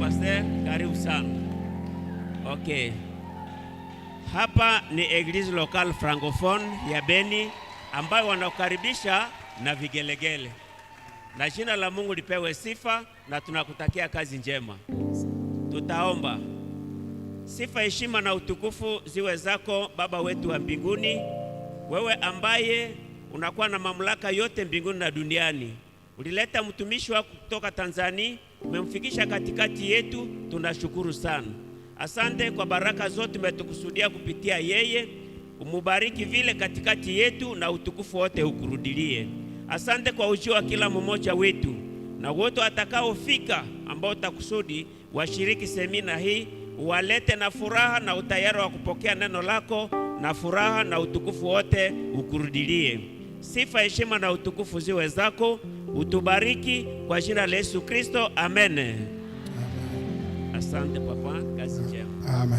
Pastor, karibu sana. Okay. Hapa ni Eglise Local Francophone ya Beni ambayo wanakukaribisha na vigelegele. Na jina la Mungu lipewe sifa na tunakutakia kazi njema. Tutaomba. Sifa, heshima na utukufu ziwe zako Baba wetu wa mbinguni, wewe ambaye unakuwa na mamlaka yote mbinguni na duniani. Ulileta mtumishi wako kutoka Tanzania, umemfikisha katikati yetu, tunashukuru sana. Asante kwa baraka zote umetukusudia kupitia yeye, umubariki vile katikati yetu na utukufu wote ukurudilie. Asante kwa ujio wa kila mmoja wetu na wote watakaofika ambao utakusudi washiriki semina hii, uwalete na furaha na utayari wa kupokea neno lako, na furaha na utukufu wote ukurudilie. Sifa, heshima na utukufu ziwe zako. Utubariki kwa jina la Yesu Kristo. Amen. Amen. Asante papa, kazi njema. Amen.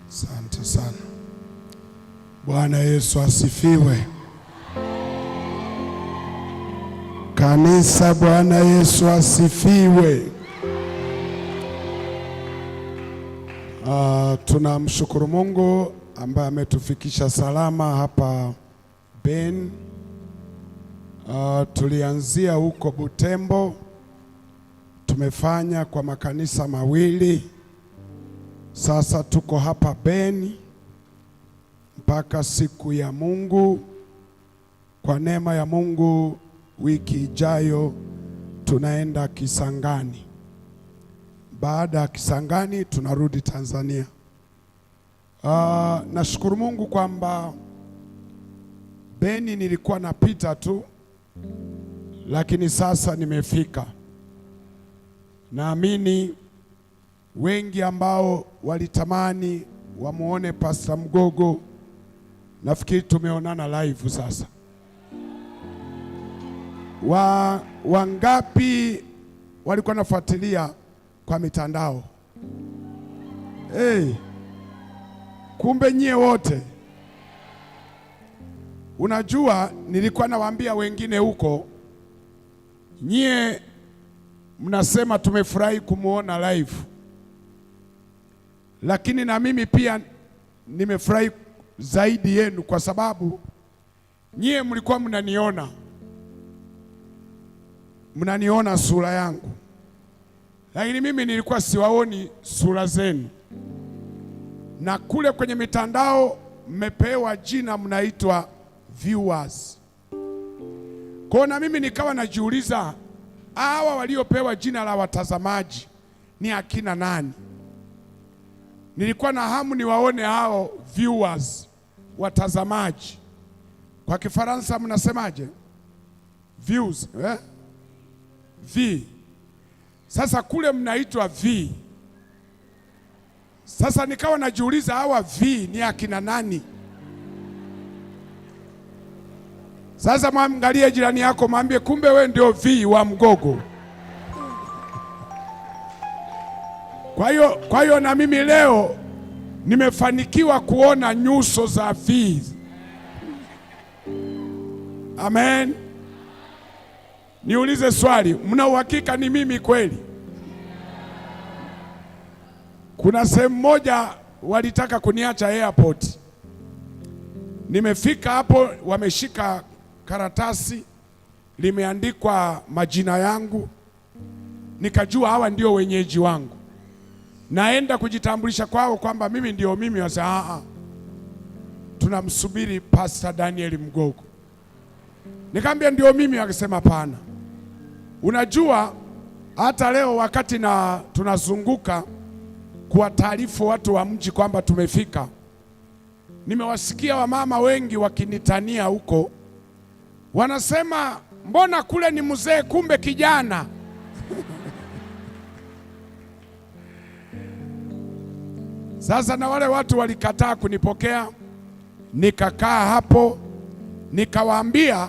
Asante sana. Bwana Yesu asifiwe. Kanisa, Bwana Yesu asifiwe. Tunamshukuru Mungu ambaye ametufikisha salama hapa Beni. Tulianzia huko Butembo, tumefanya kwa makanisa mawili. Sasa tuko hapa Beni mpaka siku ya Mungu. Kwa neema ya Mungu, wiki ijayo tunaenda Kisangani. Baada ya Kisangani tunarudi Tanzania. Nashukuru Mungu kwamba Beni nilikuwa napita tu, lakini sasa nimefika. Naamini wengi ambao walitamani wamuone Pastor Mgogo, nafikiri tumeonana live sasa. Wangapi walikuwa nafuatilia kwa mitandao? Kumbe nyie wote. Unajua, nilikuwa nawaambia wengine huko, nyie mnasema tumefurahi kumuona live, lakini na mimi pia nimefurahi zaidi yenu, kwa sababu nyie mlikuwa mnaniona sura yangu, lakini mimi nilikuwa siwaoni sura zenu. Na kule kwenye mitandao mmepewa jina, mnaitwa viewers. Kwa na mimi nikawa najiuliza, hawa waliopewa jina la watazamaji ni akina nani? Nilikuwa na hamu niwaone hao viewers, watazamaji. Kwa Kifaransa mnasemaje? Views, V. Sasa kule mnaitwa V. Sasa nikawa najiuliza, hawa V ni akina nani? Sasa mwangalie jirani yako, mwambie kumbe we ndio V wa Mgogo. Kwa hiyo na mimi leo nimefanikiwa kuona nyuso za V. Amen. Niulize swali, mna uhakika ni mimi kweli? Kuna sehemu moja walitaka kuniacha airport. Nimefika hapo, wameshika karatasi limeandikwa majina yangu, nikajua hawa ndio wenyeji wangu. Naenda kujitambulisha kwao kwamba mimi ndio mimi. Wasa tunamsubiri Pastor Daniel Mgogo. Nikamwambia ndio mimi, akasema pana. Unajua, hata leo wakati tunazunguka kuwataarifu watu wa mji kwamba tumefika, nimewasikia wamama wengi wakinitania huko, wanasema mbona kule ni mzee kumbe kijana. Sasa na wale watu walikataa kunipokea, nikakaa hapo nikawaambia,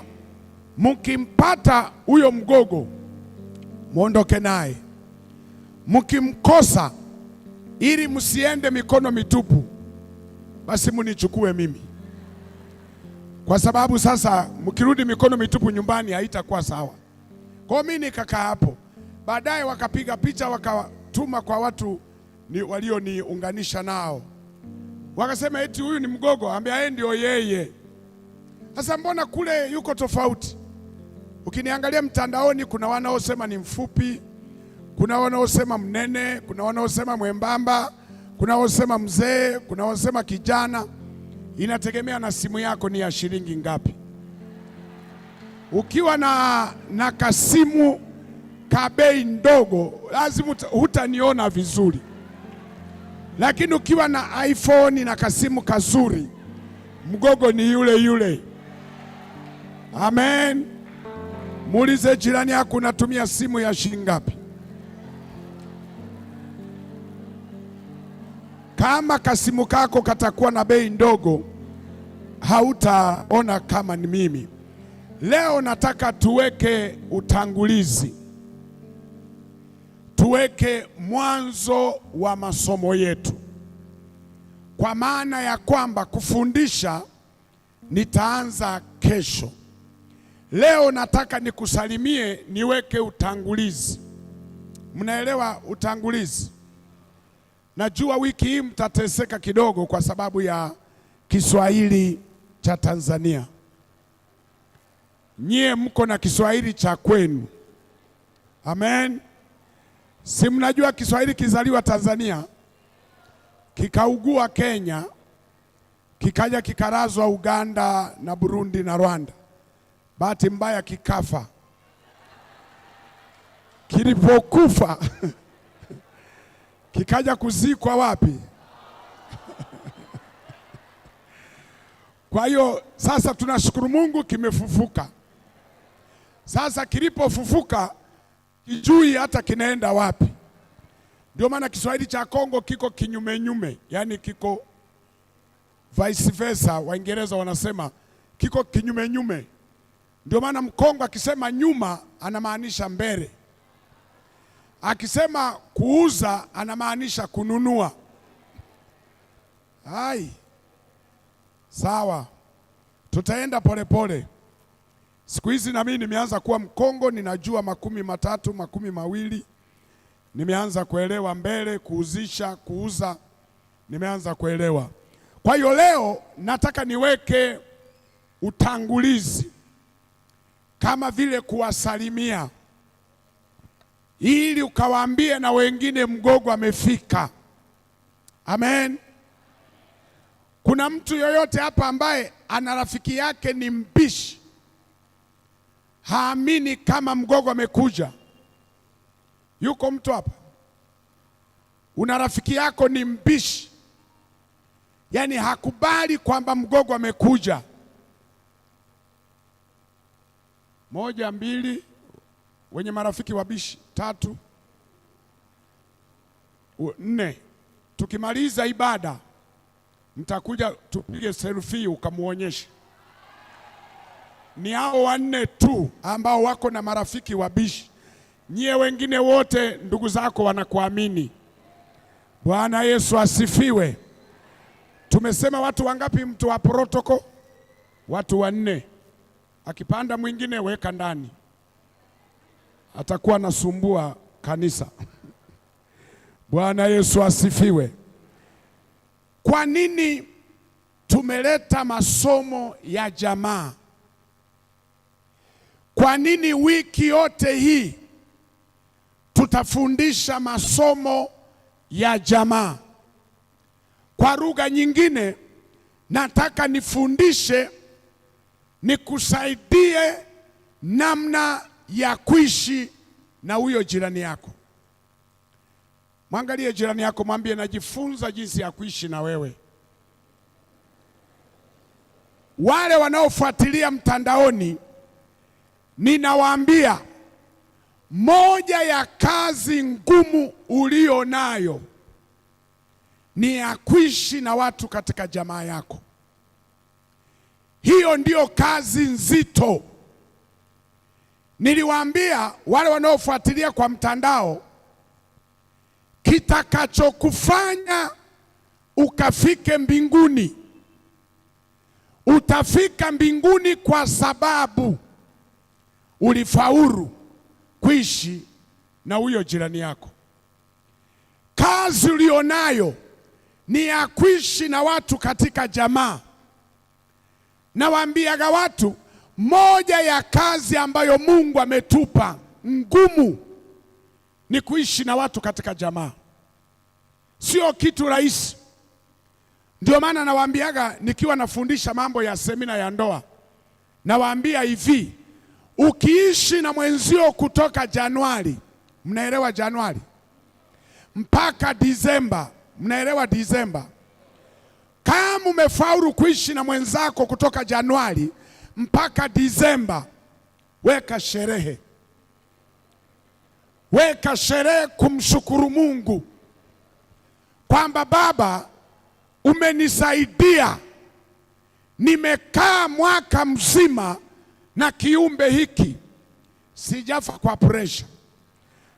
mkimpata huyo Mgogo muondoke naye, mkimkosa ili msiende mikono mitupu, basi munichukue mimi, kwa sababu sasa mkirudi mikono mitupu nyumbani haitakuwa sawa. Kwa hiyo mimi nikakaa hapo. Baadaye wakapiga picha wakatuma kwa watu walioniunganisha nao, wakasema eti huyu ni Mgogo. Ambia yeye ndio yeye. Sasa mbona kule yuko tofauti? Ukiniangalia mtandaoni, kuna wanaosema ni mfupi, kuna wanaosema mnene, kuna wanaosema mwembamba, kuna wanaosema mzee, kuna wanaosema kijana. Inategemea na simu yako ni ya shilingi ngapi. Ukiwa na kasimu ka bei ndogo, lazima hutaniona vizuri, lakini ukiwa na iPhone na kasimu kazuri, Mgogo ni yule yule. Amen. Muulize jirani yako, unatumia simu ya shilingi ngapi? Kama kasimu kako katakuwa na bei ndogo, hautaona kama ni mimi. Leo nataka tuweke utangulizi, tuweke mwanzo wa masomo yetu, kwa maana ya kwamba kufundisha nitaanza kesho. Leo nataka nikusalimie, niweke utangulizi. Mnaelewa utangulizi? Najua wiki hii mtateseka kidogo kwa sababu ya Kiswahili cha Tanzania. Nyie mko na Kiswahili cha kwenu. Amen. Si mnajua Kiswahili kizaliwa Tanzania, kikaugua Kenya, kikaja kikarazwa Uganda na Burundi na Rwanda. Bahati mbaya kikafa. Kilipokufa kikaja kuzikwa wapi? Kwa hiyo sasa tunashukuru Mungu kimefufuka. Sasa kilipofufuka kijui hata kinaenda wapi. Ndio maana Kiswahili cha Kongo kiko kinyume, yani kiko vice versa. Waingereza wanasema kiko kinyume. Ndio maana Mkongo akisema nyuma anamaanisha mbele, akisema kuuza anamaanisha kununua. Hai, sawa, tutaenda polepole. Siku hizi na mimi nimeanza kuwa Mkongo, ninajua 30, 20. Nimeanza kuelewa mbele, kuuzisha, kuuza, nimeanza kuelewa. Kwa hiyo leo nataka niweke utangulizi, kama vile kuwasalimia, ili ukawaambie na wengine Mgogo amefika. Amen. Kuna mtu yoyote hapa ambaye ana rafiki yake ni mbishi, haamini kama Mgogo amekuja? Yuko mtu hapa? Una rafiki yako ni mbishi, yaani hakubali kwamba Mgogo amekuja? 1, 2. Wenye marafiki wabishi 3, 4. Tukimaliza ibada mtakuja tupige selfie ukamuonyeshe. Ni hao 4 tu ambao wako na marafiki wabishi. Nyie wengine wote ndugu zako wanakuamini. Bwana Yesu asifiwe. Tumesema watu wangapi? Mtu wa protoko? Watu 4. Akipanda mwingine weka ndani, atakuwa nasumbua kanisa. Bwana Yesu asifiwe. Kwa nini tumeleta masomo ya jamaa? Kwa nini wiki yote hii tutafundisha masomo ya jamaa? Kwa lugha nyingine, nataka nifundishe, nikusaidie namna ya kuishi na huyo jirani yako. Mwangalie jirani yako, mwambie najifunza jinsi ya kuishi na wewe. Wale wanaofuatilia mtandaoni, ninawaambia moja ya kazi ngumu ulio nayo ni ya kuishi na watu katika jamaa yako. Hiyo ndio kazi nzito. Niliwaambia wale wanaofuatilia kwa mtandao, kitakachokufanya ukafike mbinguni. Utafika mbinguni kwa sababu ulifaulu kuishi na huyo jirani yako. Kazi ulionayo ni ya kuishi na watu katika jamaa. Nawaambiaga watu, moja ya kazi ambayo Mungu ametupa ngumu ni kuishi na watu katika jamaa. Sio kitu rahisi. Ndio maana nawaambiaga nikiwa nafundisha mambo ya semina ya ndoa, nawaambia hivi, ukiishi na mwenzio kutoka Januari, mnaelewa Januari, mpaka Disemba, mnaelewa Disemba. Kama umefaulu kuishi na mwenzako kutoka Januari mpaka Disemba, weka sherehe. Weka sherehe kumshukuru Mungu kwamba Baba, umenisaidia, nimekaa mwaka mzima na kiumbe hiki, sijafa kwa pressure,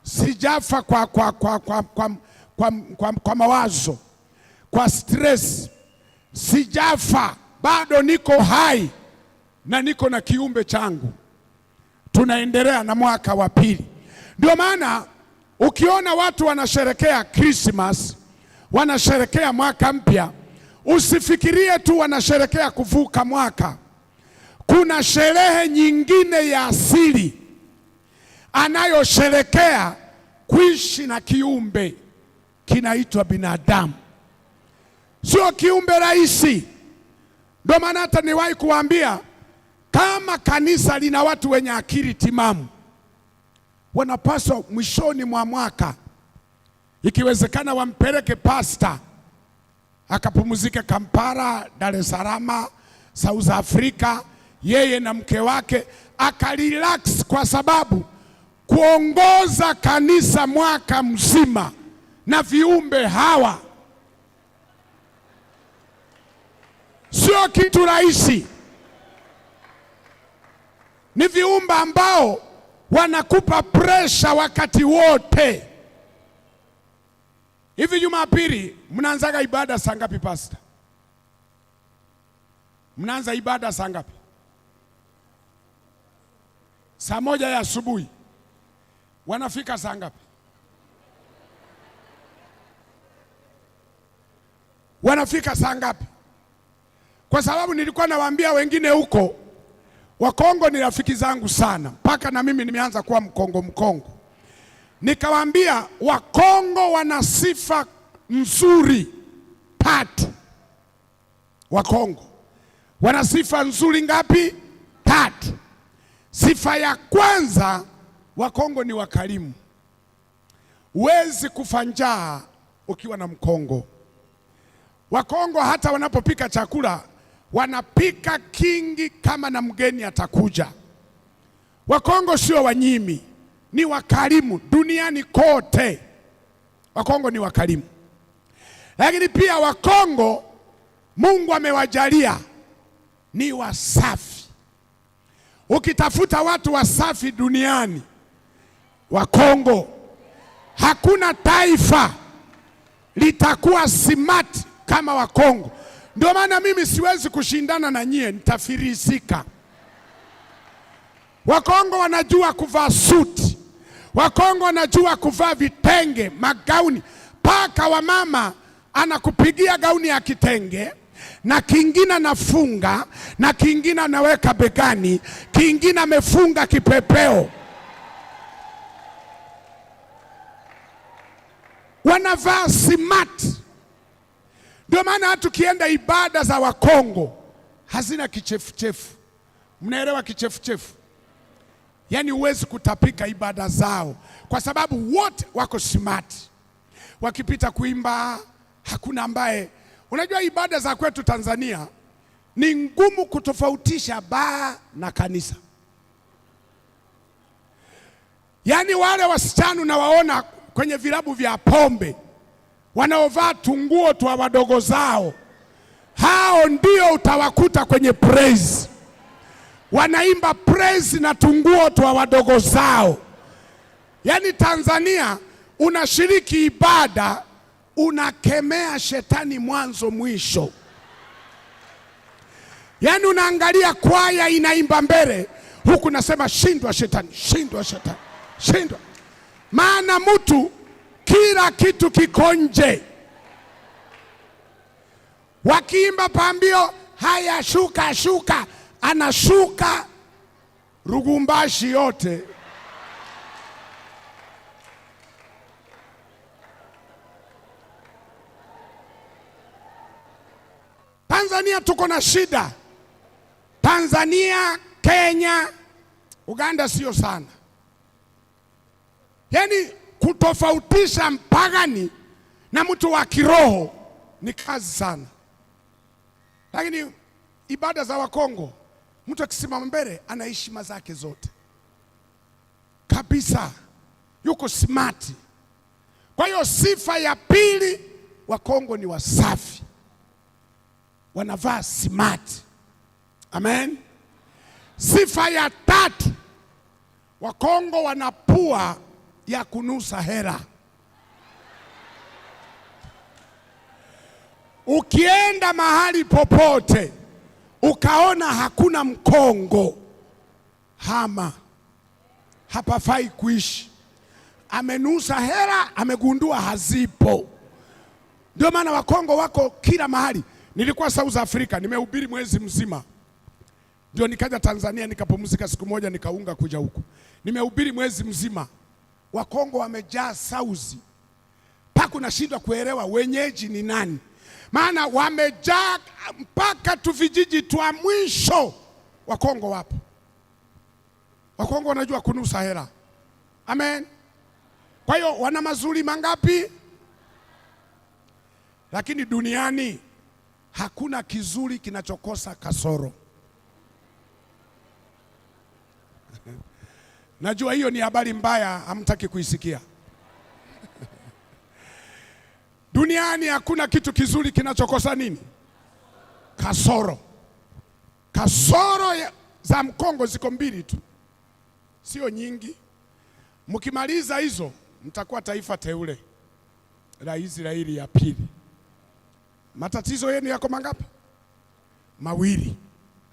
sijafa kwa mawazo, kwa stress, sijafa, bado niko hai na niko na kiumbe changu. Tunaendelea na mwaka wa pili. Ndio maana ukiona watu wanasherekea Christmas, wanasherekea mwaka mpya, usifikirie tu wanasherekea kuvuka mwaka. Kuna sherehe nyingine ya asili anayosherekea kuishi na kiumbe kinaitwa binadamu. Sio kiumbe rahisi. Ndio maana hata niwahi kuambia, kama kanisa lina watu wenye akili timamu, wanapaswa mwishoni mwa mwaka, ikiwezekana, wampeleke pasta akapumzike Kampala, Dar es Salaam, South Africa, yeye na mke wake akarelax, kwa sababu kuongoza kanisa mwaka mzima na viumbe hawa sio kitu rahisi. Ni viumbe ambao wanakupa presha wakati wote. Hivi Jumapili mnaanzaga ibada saa ngapi pastor? Mnaanza ibada saa ngapi? Saa 1 ya asubuhi. Wanafika saa ngapi? Wanafika saa ngapi? Kwa sababu nilikuwa nawaambia wengine huko, Wakongo ni rafiki zangu sana, mpaka na mimi nimeanza kuwa mkongo. Nikawaambia Wakongo wana sifa nzuri 3. Wakongo wana sifa nzuri ngapi? 3. Sifa ya kwanza, Wakongo ni wakarimu. Huwezi kufa njaa ukiwa na Mkongo. Wakongo hata wanapopika chakula wanapika kingi kama na mgeni atakuja. Wakongo sio wanyimi, ni wakarimu. Duniani kote Wakongo ni wakarimu. Lakini pia Wakongo Mungu amewajalia ni wasafi. Ukitafuta watu wasafi duniani, Wakongo. Hakuna taifa litakuwa smart kama Wakongo. Ndio maana mimi siwezi kushindana na nyie, nitafirisika. Wakongo wanajua kuvaa suti. Wakongo wanajua kuvaa vitenge, magauni. Paka wa mama anakupigia gauni ya kitenge, na kingine anafunga, na kingine anaweka begani, kingine amefunga kipepeo. Wanavaa smart. Ndio maana hata ukienda ibada za Wakongo hazina kichefuchefu. Mnaelewa kichefuchefu? Yaani huwezi kutapika ibada zao, kwa sababu wote wako smart. Wakipita kuimba hakuna ambaye, unajua ibada za kwetu Tanzania ni ngumu kutofautisha baa na kanisa. Yaani wale wasichana unawaona kwenye vilabu vya pombe wanaovaa tunguo twa wadogo zao, hao ndio utawakuta kwenye praise. Wanaimba praise na tunguo twa wadogo zao. Yaani Tanzania unashiriki ibada unakemea shetani mwanzo mwisho. Yaani unaangalia kwaya inaimba mbele, huku nasema shindwa shetani, shindwa shetani, shindwa. Maana mtu kila kitu kiko nje. Wakiimba pambio, haya shuka shuka, anashuka Rugumbashi yote. Tanzania tuko na shida. Tanzania, Kenya, Uganda sio sana. Yaani kutofautisha mpagani na mtu wa kiroho ni kazi sana. Lakini ibada za Wakongo, mtu akisimama mbele ana heshima zake zote kabisa, yuko smart. Kwa hiyo sifa ya pili, Wakongo ni wasafi, wanavaa smart. Amen. Sifa ya tatu, Wakongo wana pua ya kunusa hera. Ukienda mahali popote ukaona hakuna Mkongo, hama, hapafai kuishi. Amenusa hera, amegundua hazipo. Ndio maana Wakongo wako kila mahali. Nilikuwa South Africa, nimehubiri mwezi mzima. Ndio nikaja Tanzania nikapumzika siku moja nikaunga kuja huku. Nimehubiri mwezi mzima. Wakongo wamejaa sauzi. Paka unashindwa kuelewa wenyeji ni nani. Maana wamejaa mpaka tu vijiji twa mwisho. Wakongo wapo. Wakongo wanajua kunusa hera. Amen. Kwa hiyo wana mazuri mangapi? Lakini duniani hakuna kizuri kinachokosa kasoro. Najua hiyo ni habari mbaya, hamtaki kuisikia. Duniani hakuna kitu kizuri kinachokosa nini? Kasoro. Kasoro za Mkongo ziko mbili tu, sio nyingi. Mkimaliza hizo mtakuwa taifa teule la Israeli ya pili. Matatizo yenu yako mangapi? Mawili.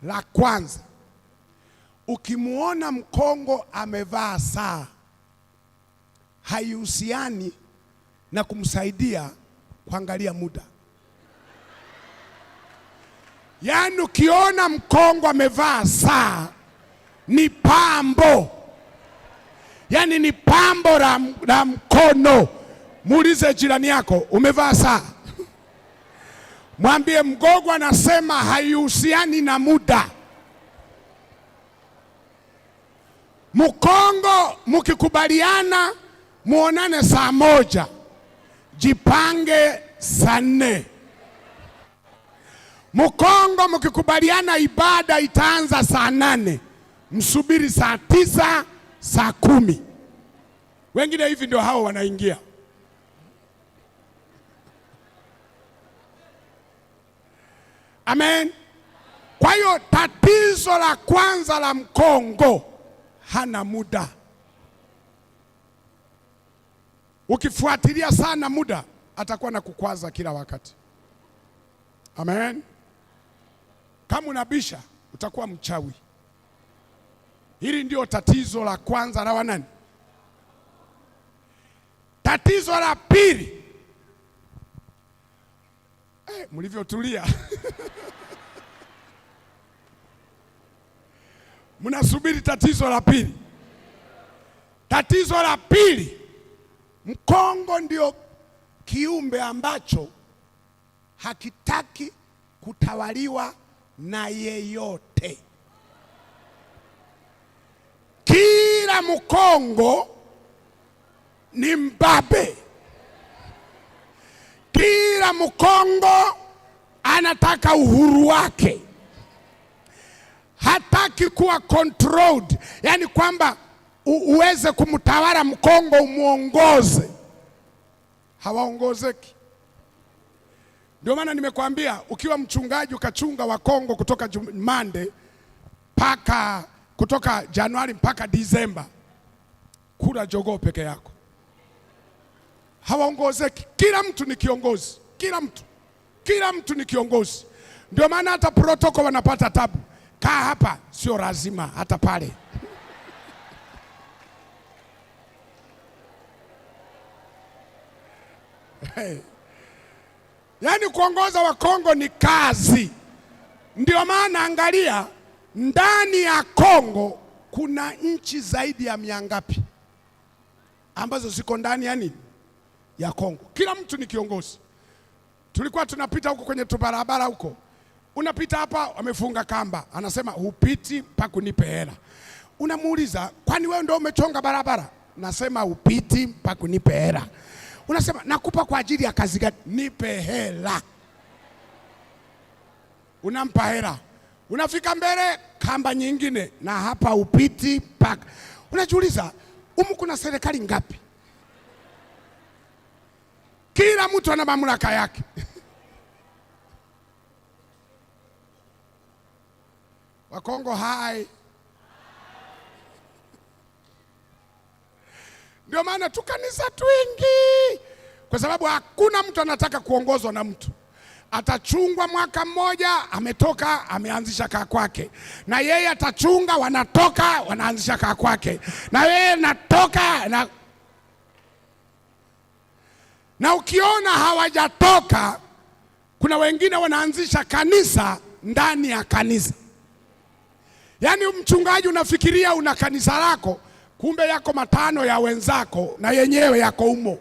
La kwanza, ukimuona Mkongo amevaa saa, haihusiani na kumsaidia kuangalia muda. Yaani ukiona Mkongo amevaa saa ni pambo, yaani ni pambo la mkono. Muulize jirani yako, umevaa saa? Mwambie Mgogo anasema haihusiani na muda. Mkongo mkikubaliana muonane saa moja, jipange saa 4. Mkongo mkikubaliana ibada itaanza saa 8, msubiri saa 9, saa 10. Wengine hivi ndio hao wanaingia. Amen. Kwa hiyo tatizo la kwanza la Mkongo, hana muda. Ukifuatilia sana muda, atakuwa na kukwaza kila wakati. Amen. Kama unabisha, utakuwa mchawi. Hili ndio tatizo la kwanza la wanani. Tatizo la pili, mlivyotulia mnasubiri tatizo la pili. Tatizo la pili, Mkongo ndio kiumbe ambacho hakitaki kutawaliwa na yeyote. Kila Mkongo ni mbabe. Kila Mkongo anataka uhuru wake. Hataki kuwa controlled, yani kwamba uweze kumtawala Mkongo umuongoze. Hawaongozeki. Ndio maana nimekwambia ukiwa mchungaji ukachunga Wakongo kutoka kutoka Januari mpaka Disemba, kula jogoo peke yako. hawaongozeki. Kila mtu ni kiongozi, kila mtu ni kiongozi. Ndio maana hata protoko wanapata tabu. Kaa hapa, sio lazima hata pale. Yaani kuongoza wa Kongo ni kazi. Ndio maana angalia, ndani ya Kongo kuna nchi zaidi ya 100 ambazo ziko ndani ya nini? Ya Kongo. Kila mtu ni kiongozi. Tulikuwa tunapita huko kwenye tubarabara huko. Unapita hapa wamefunga kamba. Anasema upiti mpaka unipe hela. Unamuuliza, kwani wewe ndio umechonga barabara? Nasema upiti mpaka unipe hela. Unasema nakupa kwa ajili ya kazi gani? Nipe hela. Unampa hela. Unafika mbele kamba nyingine na hapa upiti mpaka. Unajiuliza, kuna serikali ngapi? Kila mtu ana mamlaka yake. Wakongo hai. Ndio maana tukanisa twingi, kwa sababu hakuna mtu anataka kuongozwa na mtu. Atachungwa mwaka mmoja, ametoka ameanzisha kaa kwake, na yeye atachunga, wanatoka wanaanzisha kaa kwake, na yeye natoka na ukiona hawajatoka, kuna wengine wanaanzisha kanisa ndani ya kanisa. Yaani mchungaji unafikiria una kanisa lako, kumbe yako 5 ya wenzako na yenyewe yako umo.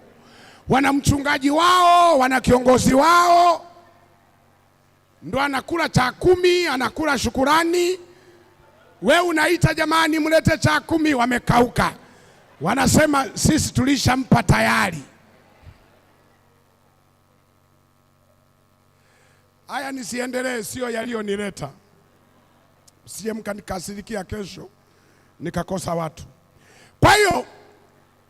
Wana mchungaji wao, wana kiongozi wao, ndo anakula cha 10, anakula shukurani. We unaita jamani mlete cha 10, wamekauka. Wanasema sisi tulishampa tayari. Haya, nisiendelee, sio yaliyonileta. Msije mkanikasirikia kesho nikakosa watu. Kwa hiyo,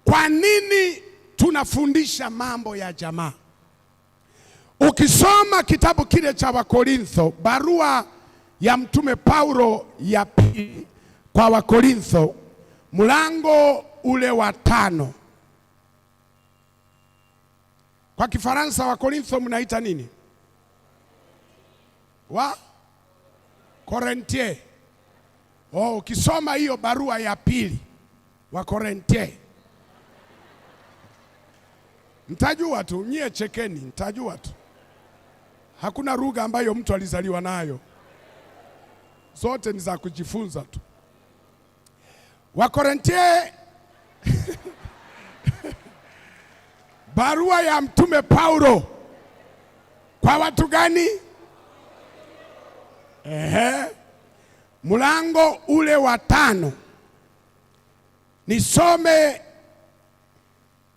kwa nini tunafundisha mambo ya jamaa? Ukisoma kitabu kile cha Wakorintho, barua ya Mtume Paulo ya pili kwa Wakorintho, mlango ule wa 5. Kwa Kifaransa Wakorintho mnaita nini? Korintie. Ukisoma hiyo barua ya pili wa Korintie, mtajua tu, nyie chekeni, mtajua tu. Hakuna lugha ambayo mtu alizaliwa nayo, zote ni za kujifunza tu. Wa Korintie barua ya Mtume Paulo kwa watu gani? Mlango ule wa 5. Nisome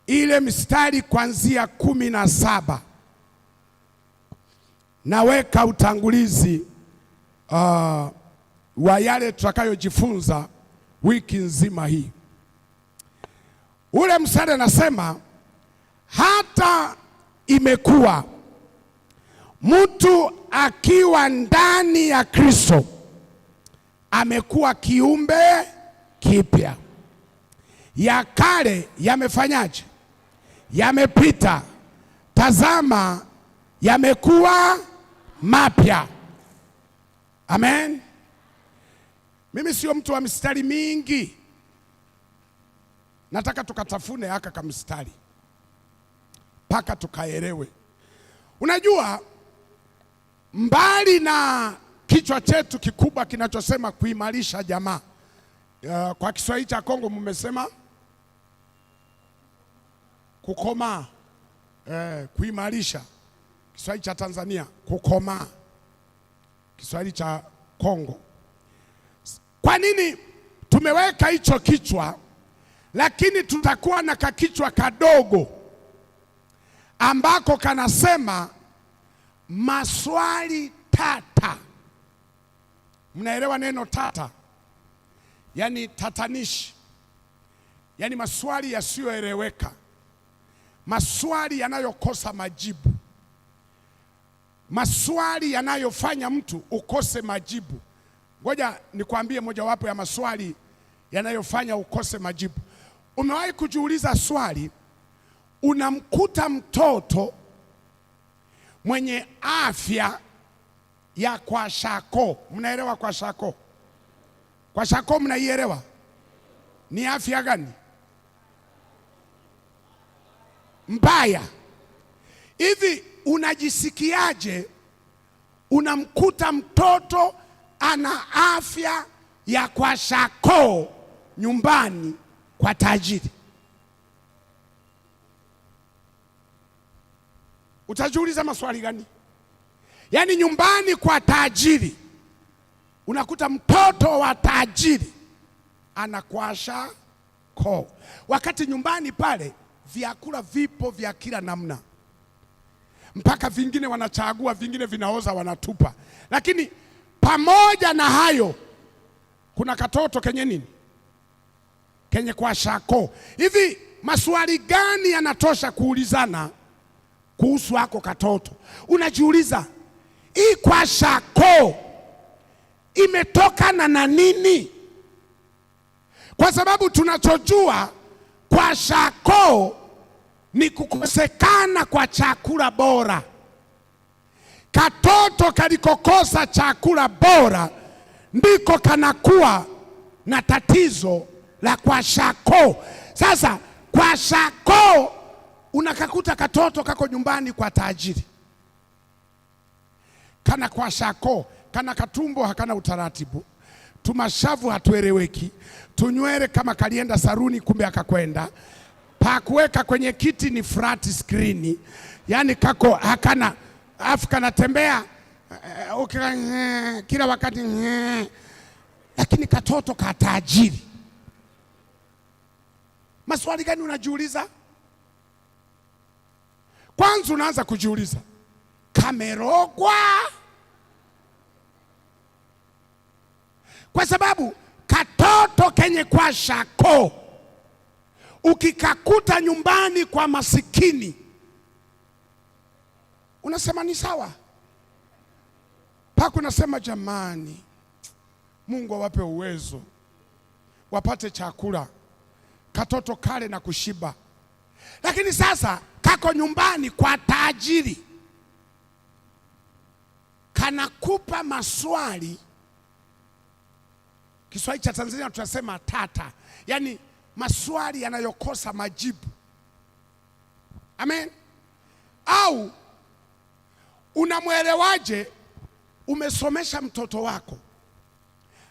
ile mstari kuanzia 17. Naweka utangulizi wa yale tutakayojifunza wiki nzima hii. Ule mstari anasema, hata imekuwa mtu akiwa ndani ya Kristo amekuwa kiumbe kipya. Ya kale yamefanyaje? Yamepita, tazama yamekuwa mapya. Amen. Mimi sio mtu wa mistari mingi, nataka tukatafune haka kama mstari mpaka tukaelewe. Unajua, mbali na kichwa chetu kikubwa kinachosema kuimarisha jamaa, kwa Kiswahili cha Kongo mmesema kukomaa, kuimarisha. Kiswahili cha Tanzania kukomaa, Kiswahili cha Kongo. Kwa nini tumeweka hicho kichwa? Lakini tutakuwa na kakichwa kadogo ambako kanasema maswali tata. Mnaelewa neno tata? Yaani tatanishi, yaani maswali yasiyoeleweka, maswali yanayokosa majibu, maswali yanayofanya mtu ukose majibu. Ngoja nikwambie mojawapo ya maswali yanayofanya ukose majibu. Umewahi kujiuliza swali, unamkuta mtoto mwenye afya ya kwashako. Mnaelewa kwashako? Kwashako mnaielewa? Ni afya gani? Mbaya. Hivi unajisikiaje unamkuta mtoto ana afya ya kwashako nyumbani kwa tajiri? Utajiuliza maswali gani? Yaani nyumbani kwa tajiri unakuta mtoto wa tajiri anakwasha koo, wakati nyumbani pale vyakula vipo vya kila namna, mpaka vingine wanachagua, vingine vinaoza wanatupa. Lakini pamoja na hayo kuna katoto kenye nini? Kenye kwasha koo. Hivi maswali gani yanatosha kuulizana kuhusu hako katoto? Unajiuliza, hii kwasha koo imetokana na nini? Kwa sababu tunachojua kwasha koo ni kukosekana kwa chakula bora. Katoto kalikokosa chakula bora ndiko kanakuwa na tatizo la kwasha koo. Sasa kwasha koo unakakuta katoto kako nyumbani kwa tajiri, kana kwasha koo, kana katumbo hakana utaratibu, tumashavu hatueleweki, tunywele kama kalienda saruni kumbe akakwenda, pakuweka kwenye kiti ni flat screen, yani kako hakana, afu kanatembea kila wakati. Lakini katoto katajiri. Maswali gani unajiuliza? Kwanza unaanza kujiuliza, kamerogwa? Kwa sababu katoto kenye kwasha koo ukikakuta nyumbani kwa masikini unasema ni sawa. Pako unasema jamani, Mungu awape uwezo wapate chakula, katoto kale na kushiba. Lakini sasa kako nyumbani kwa tajiri, kanakupa maswali. Kiswahili cha Tanzania tunasema tata, yani maswali yanayokosa majibu. Amen. Au unamwelewaje? Umesomesha mtoto wako,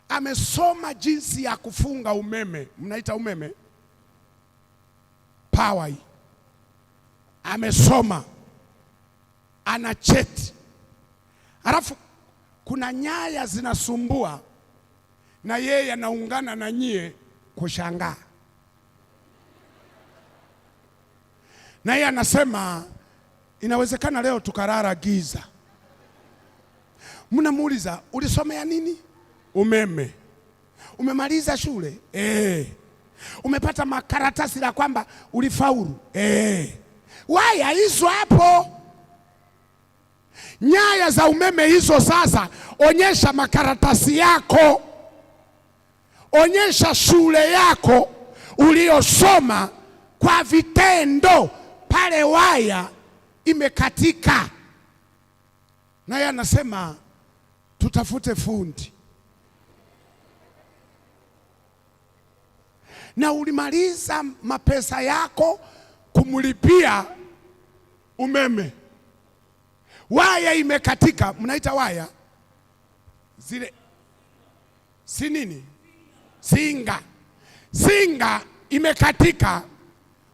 amesoma jinsi ya kufunga umeme, mnaita umeme power, amesoma, ana cheti, halafu kuna nyaya zinasumbua na yeye anaungana na nyie kushangaa, na yeye anasema inawezekana leo tukarara giza. Mnamuuliza, ulisomea nini? Umeme. Umemaliza shule? Umepata makaratasi la kwamba ulifaulu? Waya hizo hapo, nyaya za umeme hizo. Sasa onyesha makaratasi yako, onyesha shule yako uliosoma kwa vitendo. Pale waya imekatika, naye anasema tutafute fundi. Na ulimaliza mapesa yako kumlipia umeme, waya imekatika. Mnaita waya zile si nini? Singa. Singa imekatika.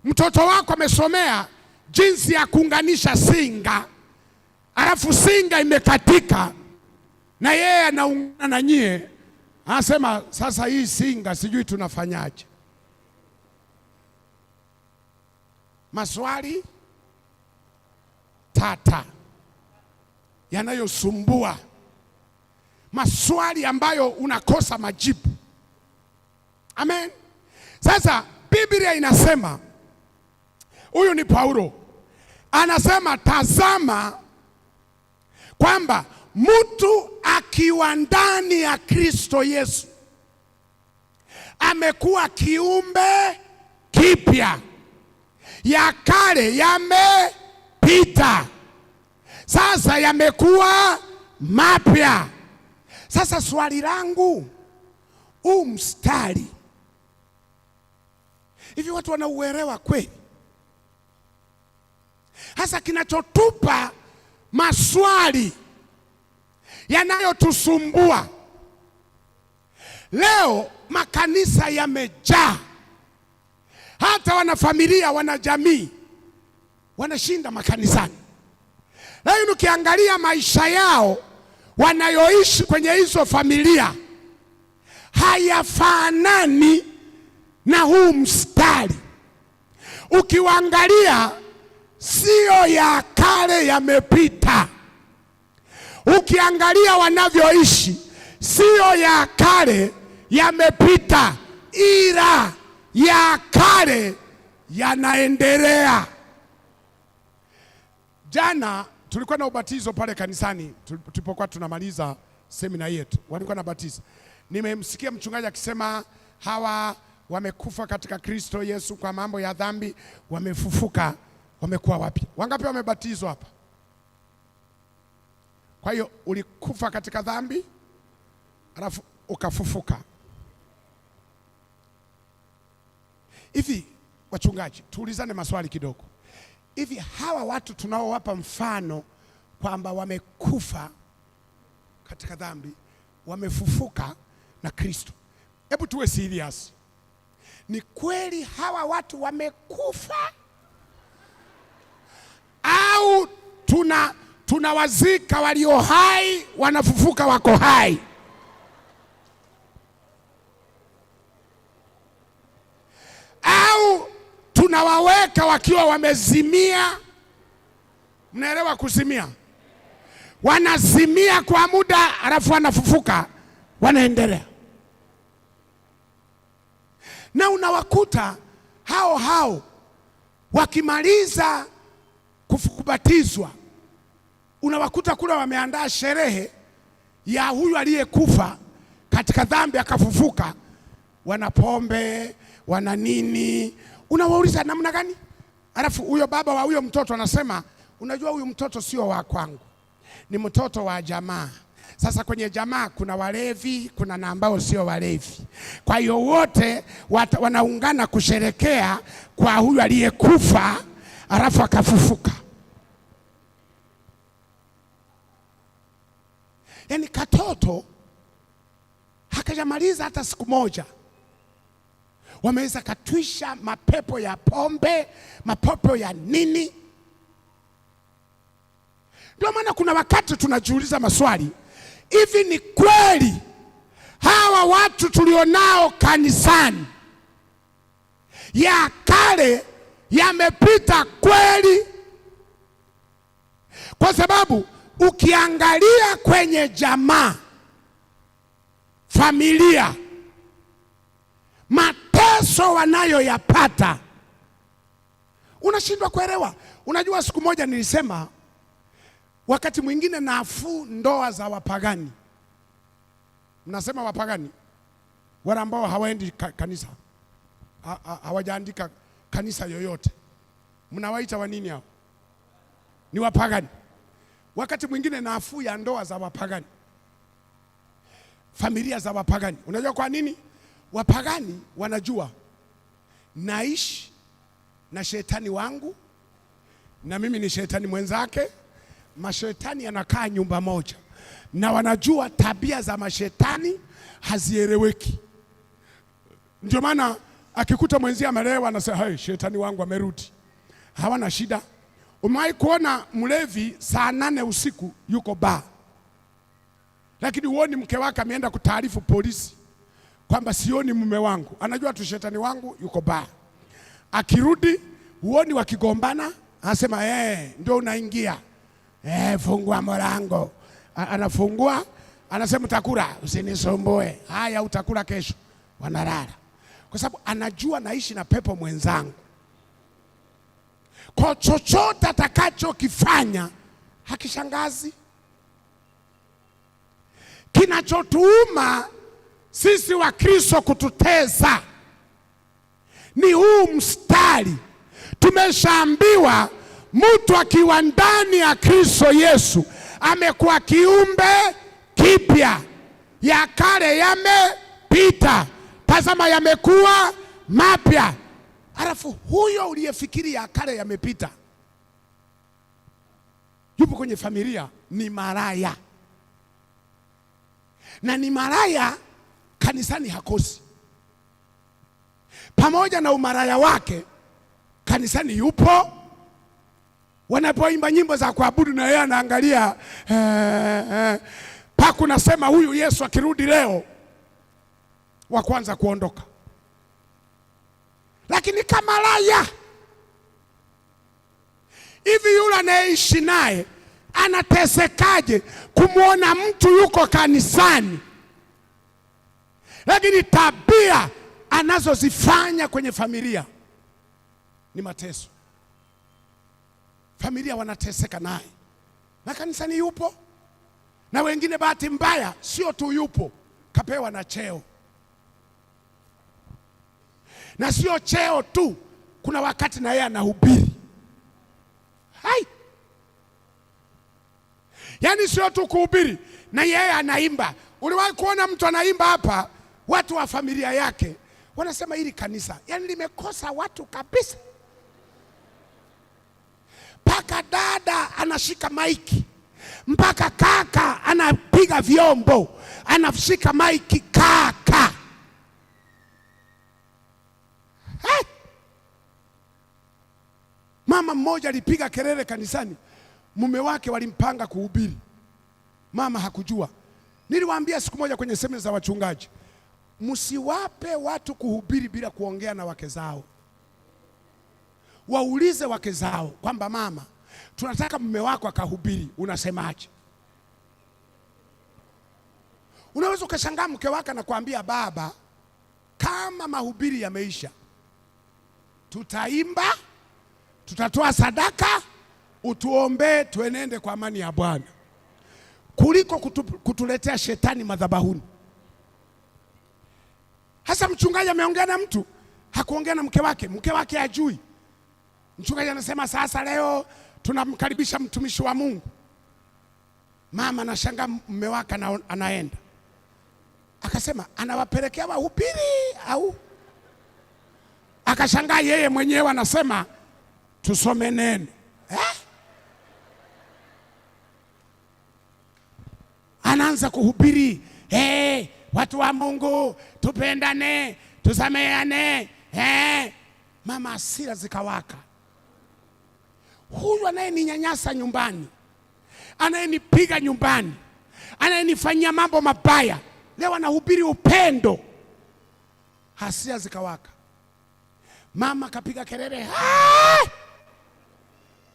Mtoto wako amesomea jinsi ya kuunganisha singa, alafu singa imekatika, na yeye anaungana na nyie, anasema sasa hii singa sijui tunafanyaje. Maswali tata yanayosumbua, maswali ambayo unakosa majibu. Amen. Sasa Biblia inasema, huyu ni Paulo anasema, tazama kwamba mtu akiwa ndani ya Kristo Yesu amekuwa kiumbe kipya, ya kale yamepita, sasa yamekuwa mapya. Sasa swali langu, huu mstari hivi watu wanauelewa kweli? Hasa kinachotupa maswali yanayotusumbua leo, makanisa yamejaa, hata wanafamilia, wanajamii wanashinda makanisani, lakini ukiangalia maisha yao wanayoishi kwenye hizo familia hayafanani na huu mstari. Ukiwaangalia sio ya kale yamepita, ukiangalia wanavyoishi sio ya kale yamepita, ila ya kale yanaendelea. Jana tulikuwa na ubatizo pale kanisani, tulipokuwa tunamaliza semina yetu, walikuwa na batizo. Nimemsikia mchungaji akisema hawa wamekufa katika Kristo Yesu kwa mambo ya dhambi, wamefufuka, wamekuwa wapi? Wangapi wamebatizwa hapa? Kwa hiyo ulikufa katika dhambi alafu ukafufuka. Hivi wachungaji, tuulizane maswali kidogo. Hivi hawa watu tunaowapa mfano kwamba wamekufa katika dhambi, wamefufuka na Kristo, hebu tuwe serious. Ni kweli hawa watu wamekufa au tunawazika walio hai, wanafufuka wako hai? Au tunawaweka wakiwa wamezimia? Mnaelewa kuzimia? Wanazimia kwa muda alafu wanafufuka, wanaendelea. Na unawakuta hao wakimaliza kubatizwa, unawakuta kule wameandaa sherehe ya huyu aliyekufa katika dhambi akafufuka, wana pombe, wana nini. Unawauliza namna gani? Alafu huyo baba wa huyo mtoto anasema, unajua huyu mtoto sio wa kwangu, ni mtoto wa jamaa. Sasa kwenye jamaa kuna walevi, kuna na ambao sio walevi. Kwa hiyo wote wanaungana kusherekea kwa huyu aliyekufa alafu akafufuka. Yaani katoto hakajamaliza hata siku moja, wameweza katwisha mapepo ya pombe, mapepo ya nini. Ndio maana kuna wakati tunajiuliza maswali, hivi ni kweli hawa watu tulionao kanisani ya kale yamepita kweli? Kwa sababu ukiangalia kwenye jamaa, familia, mateso wanayoyapata unashindwa kuelewa. Unajua, siku moja nilisema wakati mwingine nafuu ndoa za wapagani. Mnasema wapagani, wale ambao hawaendi kanisa, hawajaandika kanisa yoyote, mnawaita wanini hao? Ni wapagani. Wakati mwingine nafuu ya ndoa za wapagani, familia za wapagani. Unajua kwa nini? Wapagani wanajua naishi na shetani wangu na mimi ni shetani mwenzake, mashetani yanakaa nyumba moja, na wanajua tabia za mashetani hazieleweki. Ndio maana akikuta mwenzie amelewa anasema, hey, shetani wangu amerudi. Hawana shida. Umewahi kuona mlevi saa 8 usiku yuko baa, lakini uoni mke wake ameenda kutaarifu polisi kwamba sioni mume wangu? Anajua tu shetani wangu yuko baa. Akirudi uoni wakigombana, anasema ndio unaingia, fungua mlango. Anafungua, anasema utakula, usinisumbue. Haya, utakula kesho. Wanalala, kwa sababu anajua naishi na pepo mwenzangu. Kwa chochote atakachokifanya hakishangazi. Kinachotuuma sisi wa Kristo kututesa ni huu mstari. Tumeshaambiwa mtu akiwa ndani ya Kristo Yesu amekuwa kiumbe kipya, ya kale yamepita, tazama yamekuwa mapya. Halafu huyo uliyefikiri ya kale yamepita yupo kwenye familia, ni maraya, na ni maraya kanisani hakosi. Pamoja na umaraya wake kanisani yupo, wanapoimba nyimbo za kuabudu na yeye anaangalia paku, nasema huyu Yesu akirudi leo wa kwanza kuondoka. Lakini kama maraya hivi, yule anayeishi naye anatesekaje kumwona mtu yuko kanisani lakini tabia anazozifanya kwenye familia ni mateso? Familia wanateseka naye, na kanisani yupo. Na wengine bahati mbaya sio tu yupo, kapewa na cheo. Na sio cheo tu, kuna wakati na yeye anahubiri. Hai! Yaani sio tu kuhubiri, na yeye anaimba. Uliwahi kuona mtu anaimba hapa, watu wa familia yake wanasema hili kanisa yaani limekosa watu kabisa. Mpaka dada anashika maiki, mpaka kaka anapiga vyombo, anashika maiki kaka. Hey! Mama mmoja alipiga kelele kanisani, mume wake walimpanga kuhubiri, mama hakujua. Niliwaambia siku moja kwenye semina za wachungaji, msiwape watu kuhubiri bila kuongea na wake zao. Waulize wake zao kwamba mama, tunataka mume wako akahubiri, unasemaje? Unaweza ukashangaa mke wake anakuambia, baba, kama mahubiri yameisha, tutaimba, tutatoa sadaka, utuombee tuenende kwa amani ya Bwana, kuliko kutuletea shetani madhabahuni. Hasa mchungaji ameongea na mtu, hakuongea na mke wake, mke wake hajui. Mchungaji anasema sasa leo tunamkaribisha mtumishi wa Mungu. Mama anashangaa mume wake anaenda. Akasema anawapelekea wahubiri au? Akashangaa yeye mwenyewe anasema tusome neno. Anaanza kuhubiri, watu wa Mungu tupendane, tusameane. Mama hasira zikawaka. Huyu anayeninyanyasa nyumbani, anayenipiga nyumbani, anayenifanyia mambo mabaya, leo anahubiri upendo. Hasira zikawaka. Mama kapiga kelele,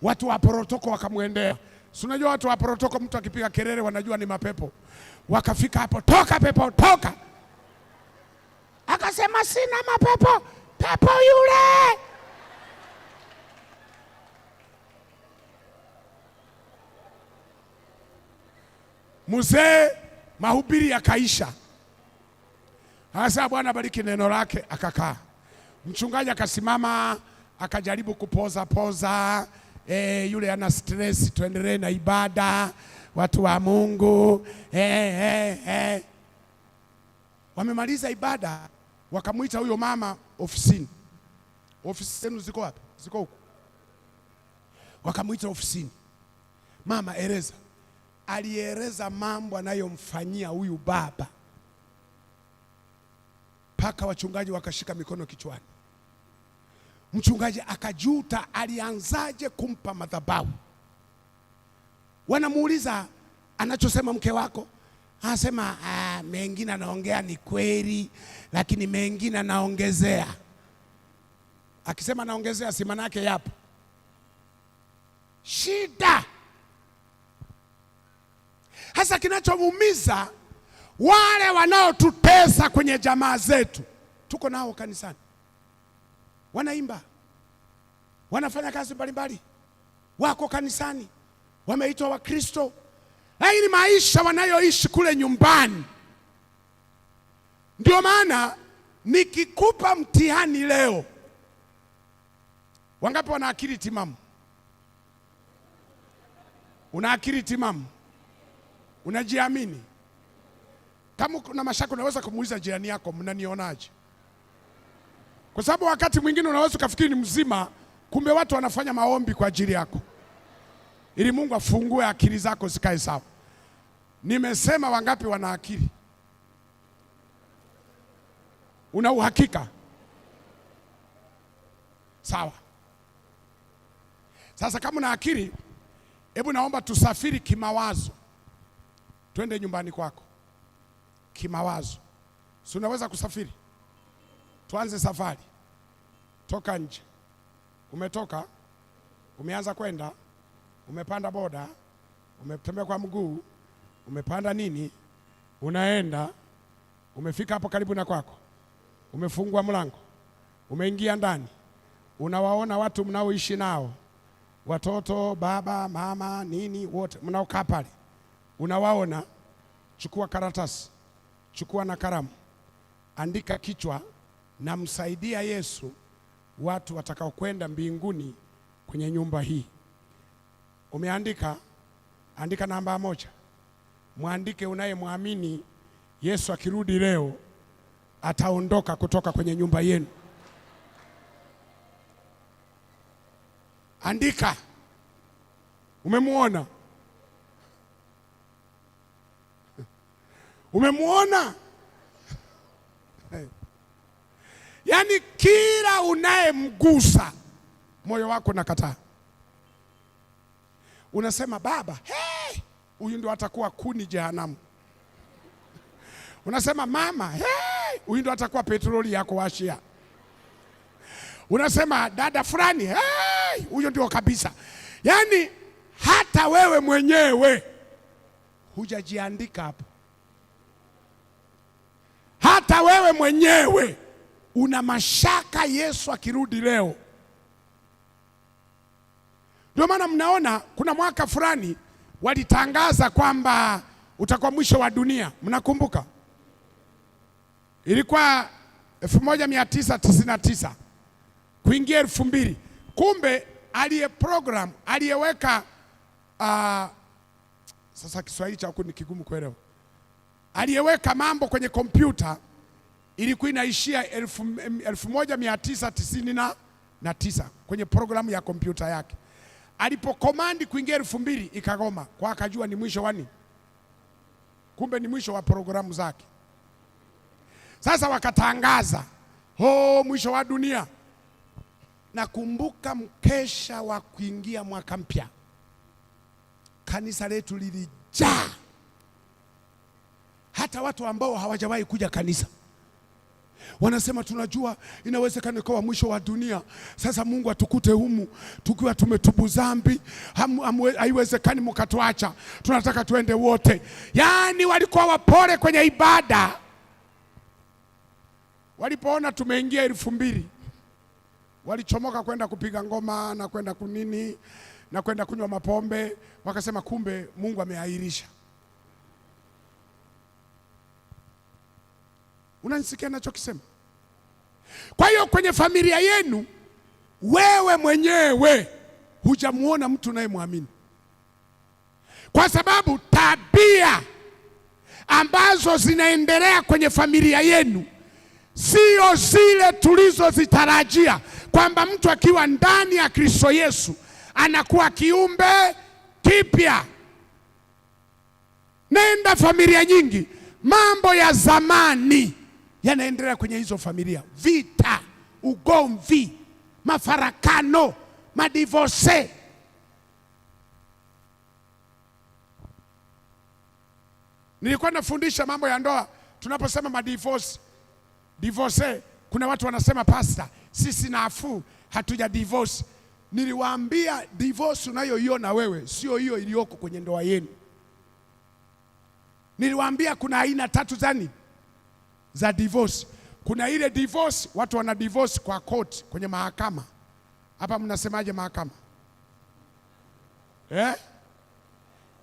watu wa protoko wakamwendea. Si unajua watu wa protoko, mtu akipiga kelele wanajua ni mapepo. Wakafika hapo, toka pepo, toka. Akasema sina mapepo, pepo yule. Mzee mahubiri yakaisha. Hasa Bwana bariki neno lake, akakaa. Mchungaji akasimama, akajaribu kupoza poza, yule ana stress, tuendelee na ibada, watu wa Mungu. Wamemaliza ibada, wakamuita huyo mama ofisini. Ofisi zenu ziko wapi? Ziko huko. Wakamuita ofisini. Mama, eleza. Alieleza mambo anayomfanyia huyu baba, paka wachungaji wakashika mikono kichwani. Mchungaji akajuta alianzaje kumpa madhabahu. Wanamuuliza anachosema mke wako, anasema mengine anaongea ni kweli, lakini mengine anaongezea. Akisema anaongezea, si maana yake yapo shida. Hasa kinachomuumiza wale wanaotutesa kwenye jamaa zetu, tuko nao kanisani, wanaimba, wanafanya kazi mbalimbali, wako kanisani, wameitwa Wakristo, lakini maisha wanayoishi kule nyumbani. Ndio maana nikikupa mtihani leo, Wangapi wana akili timamu? Una akili timamu? Unajiamini? Kama kuna mashaka unaweza kumuuliza jirani yako, mnanionaje? Kwa sababu wakati mwingine unaweza kufikiri ni mzima, kumbe watu wanafanya maombi kwa ajili yako, ili Mungu afungue akili zako zikae sawa. Nimesema wangapi wana akili? Una uhakika? Sawa. Sasa kama una akili, hebu naomba tusafiri kimawazo. Twende nyumbani kwako. Kimawazo. Si unaweza kusafiri? Tuanze safari. Toka nje. Umetoka, umeanza kwenda, umepanda boda, umetembea kwa mguu, umepanda nini, unaenda, umefika hapo karibu na kwako, umefungua mlango, umeingia ndani, unawaona watu mnaoishi nao, watoto, baba, mama, nini, wote mnaokaa pale, unawaona. Chukua karatasi, chukua na kalamu, andika kichwa, na msaidia Yesu watu watakao kwenda mbinguni kwenye nyumba hii. Umeandika? Andika namba 1. Mwandike unayemwamini Yesu akirudi leo ataondoka kutoka kwenye nyumba yenu. Andika. Umemuona? Umemuona? Yaani kila unayemgusa moyo wako nakataa. Unasema baba, huyu ndo atakuwa kuni jehanamu. Unasema mama, huyu ndo atakuwa petroli yako washia. Unasema dada fulani, huyo ndio kabisa. Yaani hata wewe mwenyewe hujajiandika hapo. Hata wewe mwenyewe una mashaka Yesu akirudi leo. Ndio maana mnaona kuna mwaka fulani walitangaza kwamba utakuwa mwisho wa dunia. Mnakumbuka? Ilikuwa 1999 kuingia 2000. Kumbe aliyeweka sasa Kiswahili cha huku ni kigumu kuelewa. Aliyeweka mambo kwenye kompyuta ilikuwa inaishia 1999 kwenye programu ya kompyuta yake. Alipokomandi kuingia 2000 ikagoma, kwa akajua ni mwisho wa nini? Kumbe ni mwisho wa programu zake. Sasa wakatangaza, mwisho wa dunia. Nakumbuka mkesha wa kuingia mwaka mpya, kanisa letu lilijaa, hata watu ambao hawajawahi kuja kanisa wanasema tunajua inawezekana kwa mwisho wa dunia. Sasa Mungu atukute humu tukiwa tumetubu dhambi, haiwezekani mkatuacha, tunataka tuende wote. Yaani walikuwa wapole kwenye ibada. Walipoona tumeingia 2000 walichomoka kwenda kupiga ngoma na kwenda kunini na kwenda kunywa mapombe, wakasema kumbe Mungu ameahirisha. Unanisikia ninachokisema? Kwa hiyo kwenye familia yenu wewe mwenyewe hujamuona mtu unayemwamini, kwa sababu tabia ambazo zinaendelea kwenye familia yenu sio zile tulizozitarajia, kwamba mtu akiwa ndani ya Kristo Yesu anakuwa kiumbe kipya. Nenda familia nyingi, mambo ya zamani yanaendelea kwenye hizo familia: vita, ugomvi, mafarakano, madivorce. Nilikuwa nafundisha mambo ya ndoa. Tunaposema madivorce, kuna watu wanasema pastor, sisi nafuu hatuja divorce. Niliwaambia divorce unayoiona wewe sio hiyo iliyoko kwenye ndoa yenu. Niliwaambia kuna aina 3 za divorce. Kuna ile divorce watu wana divorce kwa court, kwenye mahakama. Hapa mnasemaje mahakama?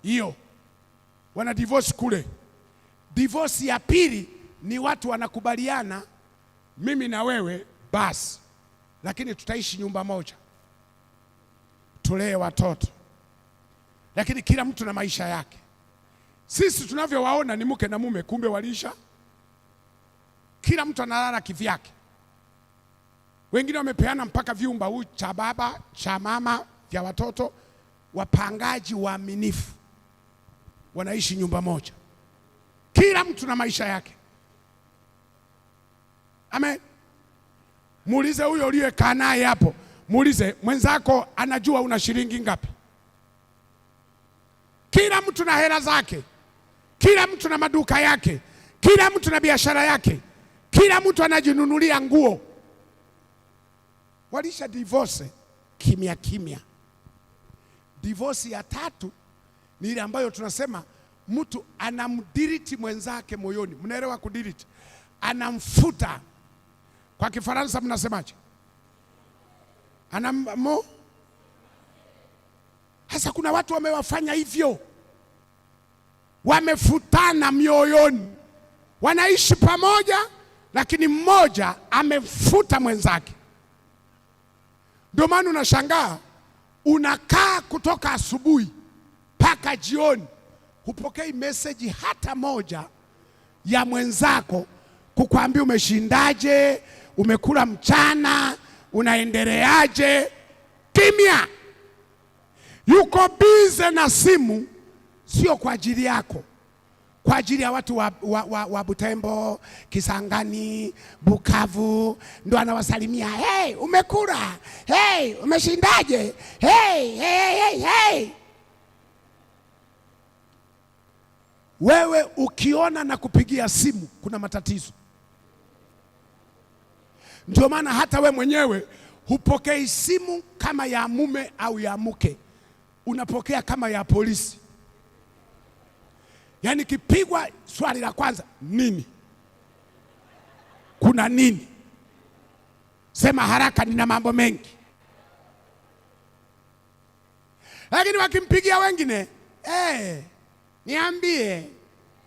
Hiyo wana divorce kule. Divorce ya pili ni watu wanakubaliana, mimi na wewe basi, lakini tutaishi nyumba moja. tulee watoto, lakini kila mtu na maisha yake. Sisi tunavyowaona ni mke na mume, kumbe walisha, kila mtu analala kivyake. Wengine wamepeana mpaka vyumba, huu cha baba cha mama vya watoto, wapangaji waaminifu, wanaishi nyumba moja, kila mtu na maisha yake. Amen. Muulize huyo uliyekaa naye hapo, muulize mwenzako anajua una shilingi ngapi? Kila mtu na hela zake, kila mtu na maduka yake, kila mtu na biashara yake, kila mtu anajinunulia nguo. Walisha divorce kimya kimya. Divorce ya tatu ni ile ambayo tunasema mtu anamdiriti mwenzake moyoni. Mnaelewa kudiriti? Anamfuta. Kwa Kifaransa mnasemaje? Anamo. Hasa kuna watu wamewafanya hivyo, wamefutana mioyoni, wanaishi pamoja lakini mmoja amefuta mwenzake. Ndio maana unashangaa unakaa kutoka asubuhi mpaka jioni, hupokei meseji hata moja ya mwenzako kukwambia umeshindaje, umekula mchana, unaendeleaje. Kimya. Yuko bize na simu, sio kwa ajili yako, kwa ajili ya watu wa Butembo, Kisangani, Bukavu, ndo anawasalimia. Hey, umekula? Hey, umeshindaje? Hey, hey, hey, hey. Wewe ukiona na kupigia simu kuna matatizo. Ndio maana hata we mwenyewe hupokei simu kama ya mume au ya mke, unapokea kama ya polisi. Yaani kipigwa, swali la kwanza nini? Kuna nini? Sema haraka, nina mambo mengi. Lakini wakimpigia wengine, niambie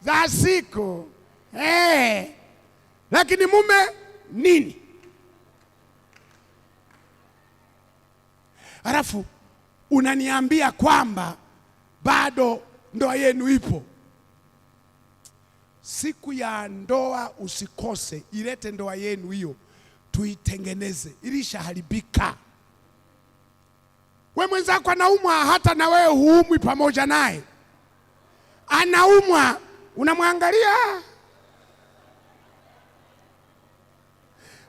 za siku, lakini mume nini? Halafu unaniambia kwamba bado ndoa yenu ipo. Siku ya ndoa usikose, ilete ndoa yenu hiyo tuitengeneze, ilishaharibika. We mwenzako anaumwa, hata na wewe huumwi pamoja naye. Anaumwa, unamwangalia,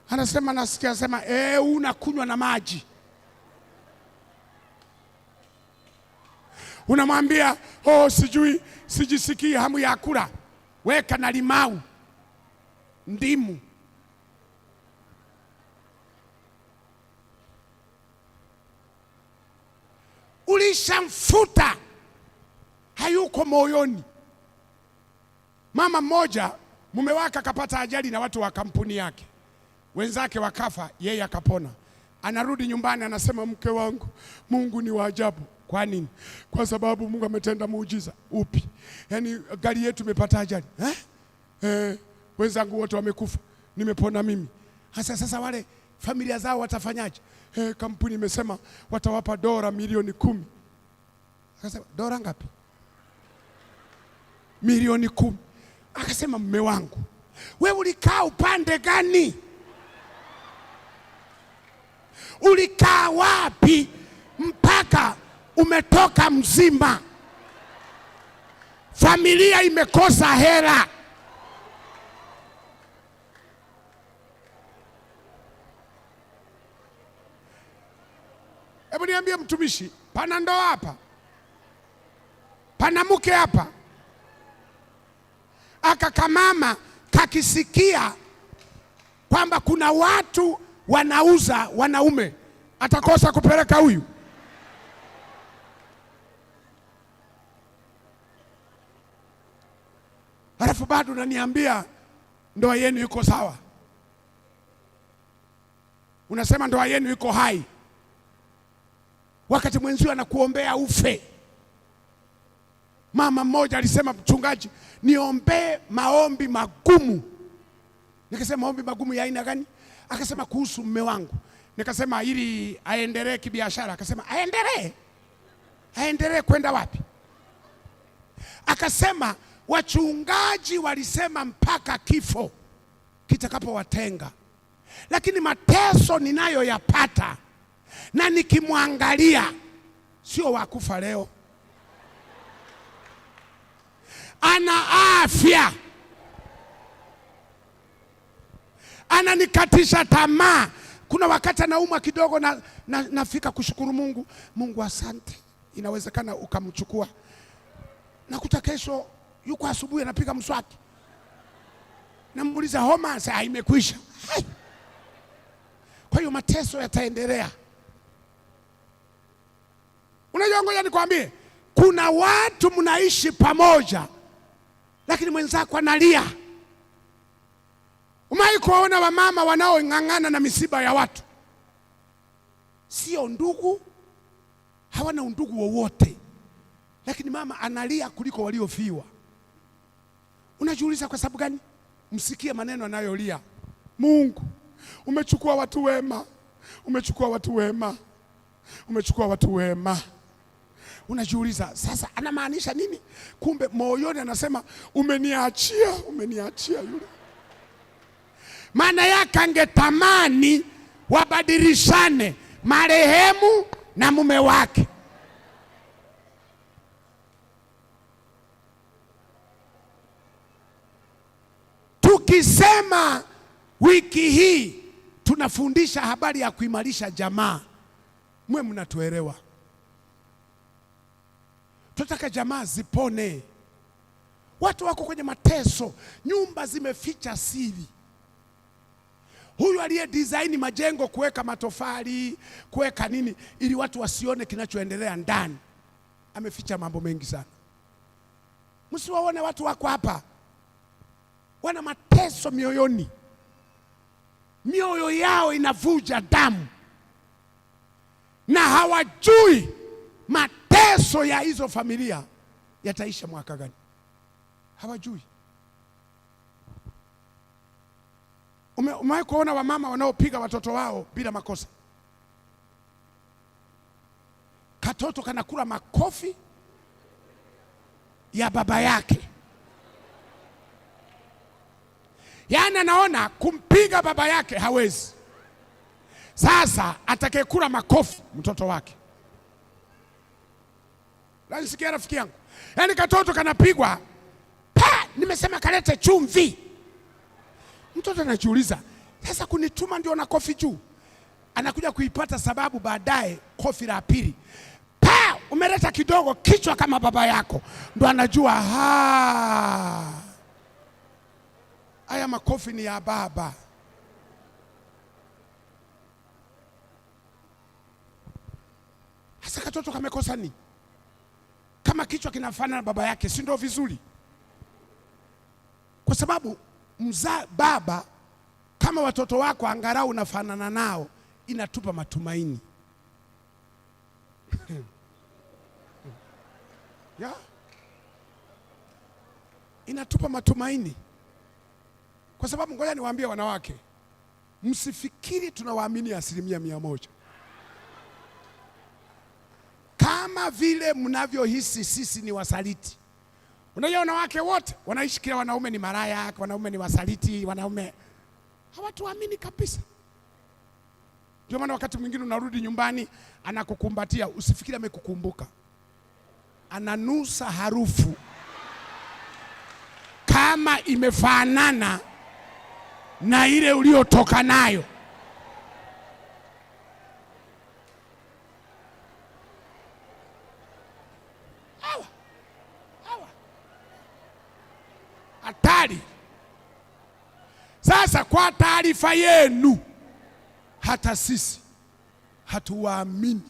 anasema nasikia, sema unakunywa na maji. Unamwambia sijui sijisikii hamu ya kula, weka na limau, ndimu. Ulishamfuta, hayuko moyoni. Mama mmoja mume wake akapata ajali na watu wa kampuni yake, wenzake wakafa, yeye akapona. Anarudi nyumbani anasema, mke wangu, Mungu ni wa ajabu. Kwa nini? Kwa sababu Mungu ametenda muujiza. Upi? Yaani gari yetu imepata ajali. Wenzangu wote wamekufa, nimepona mimi. Sasa wale familia zao watafanyaje? Kampuni imesema watawapa dola milioni 10. Akasema dola ngapi? Milioni 10. Akasema, mume wangu, wewe ulikaa upande gani? Ulikaa wapi mpaka umetoka mzima? Familia imekosa hela. Hebu niambie mtumishi, pana ndoa hapa? Pana mke hapa? Akakamama kakisikia kwamba kuna watu wanauza wanaume, atakosa kupeleka huyu? Halafu bado unaniambia ndoa yenu iko sawa. Unasema ndoa yenu iko hai, wakati mwenzio anakuombea ufe. Mama mmoja alisema, mchungaji, niombee maombi magumu. Nikasema, maombi magumu ya aina gani? Akasema, kuhusu mume wangu. Nikasema, ili aendelee kibiashara. Akasema, aendelee? aendelee kwenda wapi? Akasema wachungaji walisema mpaka kifo kitakapowatenga, lakini mateso ninayoyapata na nikimwangalia sio wakufa leo, ana afya, ananikatisha tamaa. Kuna wakati anaumwa kidogo nafika kushukuru Mungu, Mungu asante. Inawezekana ukamchukua, nakuta kesho yuko asubuhi anapiga mswaki, namuuliza homa, sasa imekwisha. Kwa hiyo mateso yataendelea. Unajua, ngoja nikwambie, kuna watu mnaishi pamoja lakini mwenzako analia. Umewahi kuona wamama wanaong'ang'ana na misiba ya watu? Sio ndugu, hawana undugu wowote, lakini mama analia kuliko waliofiwa. Unajiuliza kwa sababu gani? Msikie maneno anayolia. Mungu, umechukua watu wema, umechukua watu wema, umechukua watu wema. Unajiuliza sasa anamaanisha nini? Kumbe moyoni anasema umeniachia, umeniachia yule. Maana yake angetamani wabadilishane marehemu na mume wake. Tukisema wiki hii tunafundisha habari ya kuimarisha jamaa, mwe mnatuelewa. Tunataka jamaa zipone. Watu wako kwenye mateso, nyumba zimeficha siri. Huyu aliye design majengo, kuweka matofali, kuweka nini ili watu wasione kinachoendelea ndani, ameficha mambo mengi sana. Msiwaone watu wako hapa wana mateso mioyoni, mioyo yao inavuja damu na hawajui mateso ya hizo familia yataisha mwaka gani. Hawajui. Umewahi kuona wamama wanaopiga watoto wao bila makosa? Katoto kanakula makofi ya baba yake. Yaani anaona kumpiga baba yake hawezi, sasa atakayekula makofi mtoto wake. Nasikia rafiki yangu, yaani katoto kanapigwa, nimesema kalete chumvi. Mtoto anajiuliza, sasa kunituma ndio na kofi juu? Anakuja kuipata sababu baadaye, kofi la pili, umeleta kidogo kichwa kama baba yako, ndo anajua haya makofi ni ya baba. Sasa katoto kamekosa nini? Kama kichwa kinafanana na baba yake, si ndio vizuri? Kwa sababu baba, kama watoto wako angalau unafanana nao, inatupa matumaini. Ya? Inatupa matumaini. Kwa sababu ngoja niwaambie wanawake, msifikiri tunawaamini 100%. Kama vile mnavyohisi sisi ni wasaliti. Unajua wanawake wote wanaishi kila wanaume ni maraya, wanaume ni wasaliti, wanaume hawatuamini kabisa. Ndio maana wakati mwingine unarudi nyumbani anakukumbatia, usifikiri amekukumbuka. Ananusa harufu kama imefanana na ile uliotoka nayo. Hatari. Sasa kwa taarifa yenu, hata sisi hatuwaamini.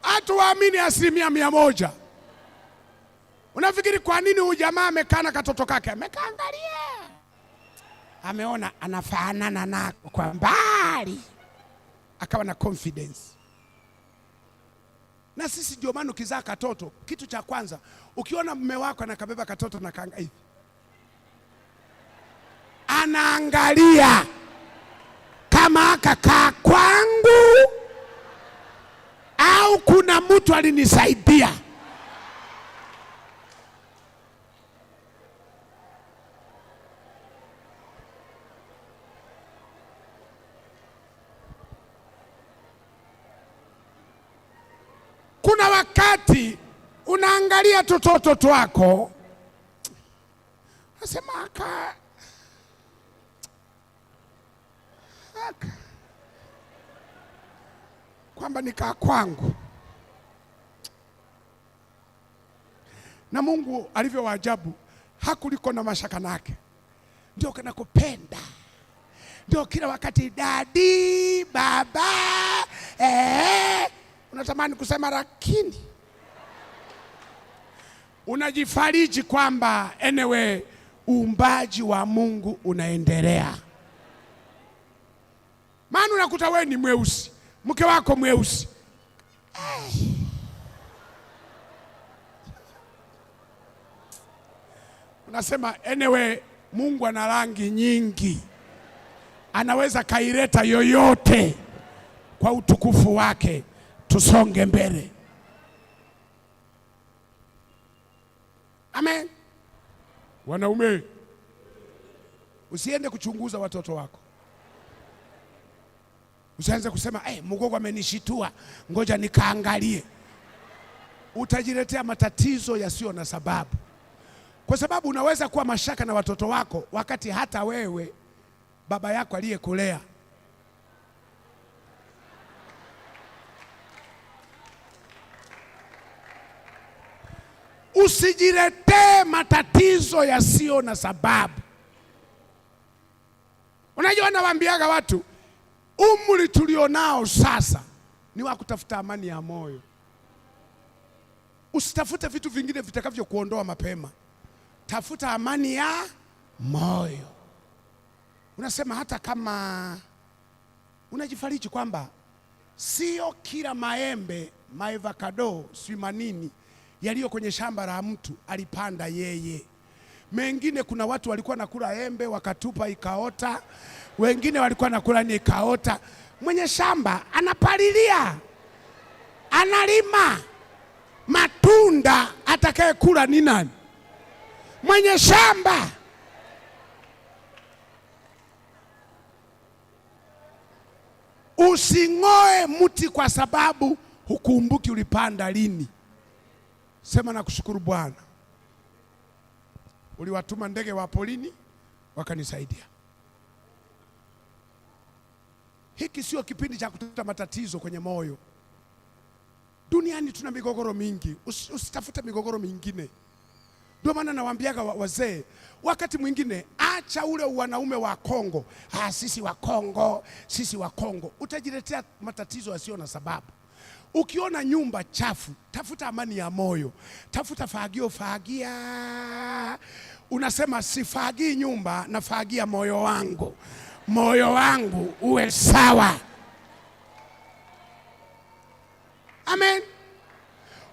Hatuwaamini 100%. Unafikiri kwa nini huyu jamaa amekaa na katoto kake? Amekaangalia, ameona anafanana nako kwa mbali, akawa na confidence. Na sisi ndio maana ukizaa katoto, kitu cha kwanza ukiona mume wako anakabeba katoto na kaanga hivi, anaangalia kama akakaa kwangu au kuna mtu alinisaidia. Kuna wakati unaangalia tototo twako, nasema aka kwamba nikaa kwangu. Na Mungu alivyo waajabu, hakuliko na mashaka nake, ndio kanakupenda, ndio kila wakati dadi, baba, unatamani kusema lakini unajifariji kwamba anyway uumbaji wa Mungu unaendelea. Maana unakuta wewe ni mweusi, mke wako mweusi, unasema anyway Mungu ana rangi nyingi, anaweza kaileta yoyote kwa utukufu wake. Tusonge mbele. Amen. Wanaume, usiende kuchunguza watoto wako. Usianze kusema mgogo amenishitua, ngoja nikaangalie. Utajiletea matatizo yasiyo na sababu, kwa sababu unaweza kuwa mashaka na watoto wako wakati hata wewe baba yako aliyekulea usijiletee matatizo yasiyo na sababu. Unajua, nawaambiaga watu umri tulionao sasa ni wa kutafuta amani ya moyo. Usitafute vitu vingine vitakavyo kuondoa mapema, tafuta amani ya moyo. Unasema hata kama unajifariji kwamba sio kila maembe, maevakado, si manini yaliyo kwenye shamba la mtu alipanda yeye. Mengine kuna watu walikuwa nakula embe wakatupa ikaota, wengine walikuwa nakula ni ikaota. Mwenye shamba anapalilia, analima, matunda atakaye kula ni nani? Mwenye shamba. Using'oe mti kwa sababu hukumbuki ulipanda lini. Sema nakushukuru Bwana, uliwatuma ndege wa polini wakanisaidia. Hiki sio kipindi cha kutafuta matatizo kwenye moyo. Duniani tuna migogoro mingi, usitafute migogoro mingine. Ndio maana nawaambiaga wazee, wakati mwingine acha ule wanaume wa Kongo. Sisi wa Kongo, sisi wa Kongo. Utajiletea matatizo yasiyo na sababu. Ukiona nyumba chafu, tafuta amani ya moyo. Tafuta fagio, fagia. Unasema sifagii nyumba, nafagia moyo wangu. Moyo wangu uwe sawa. Amen.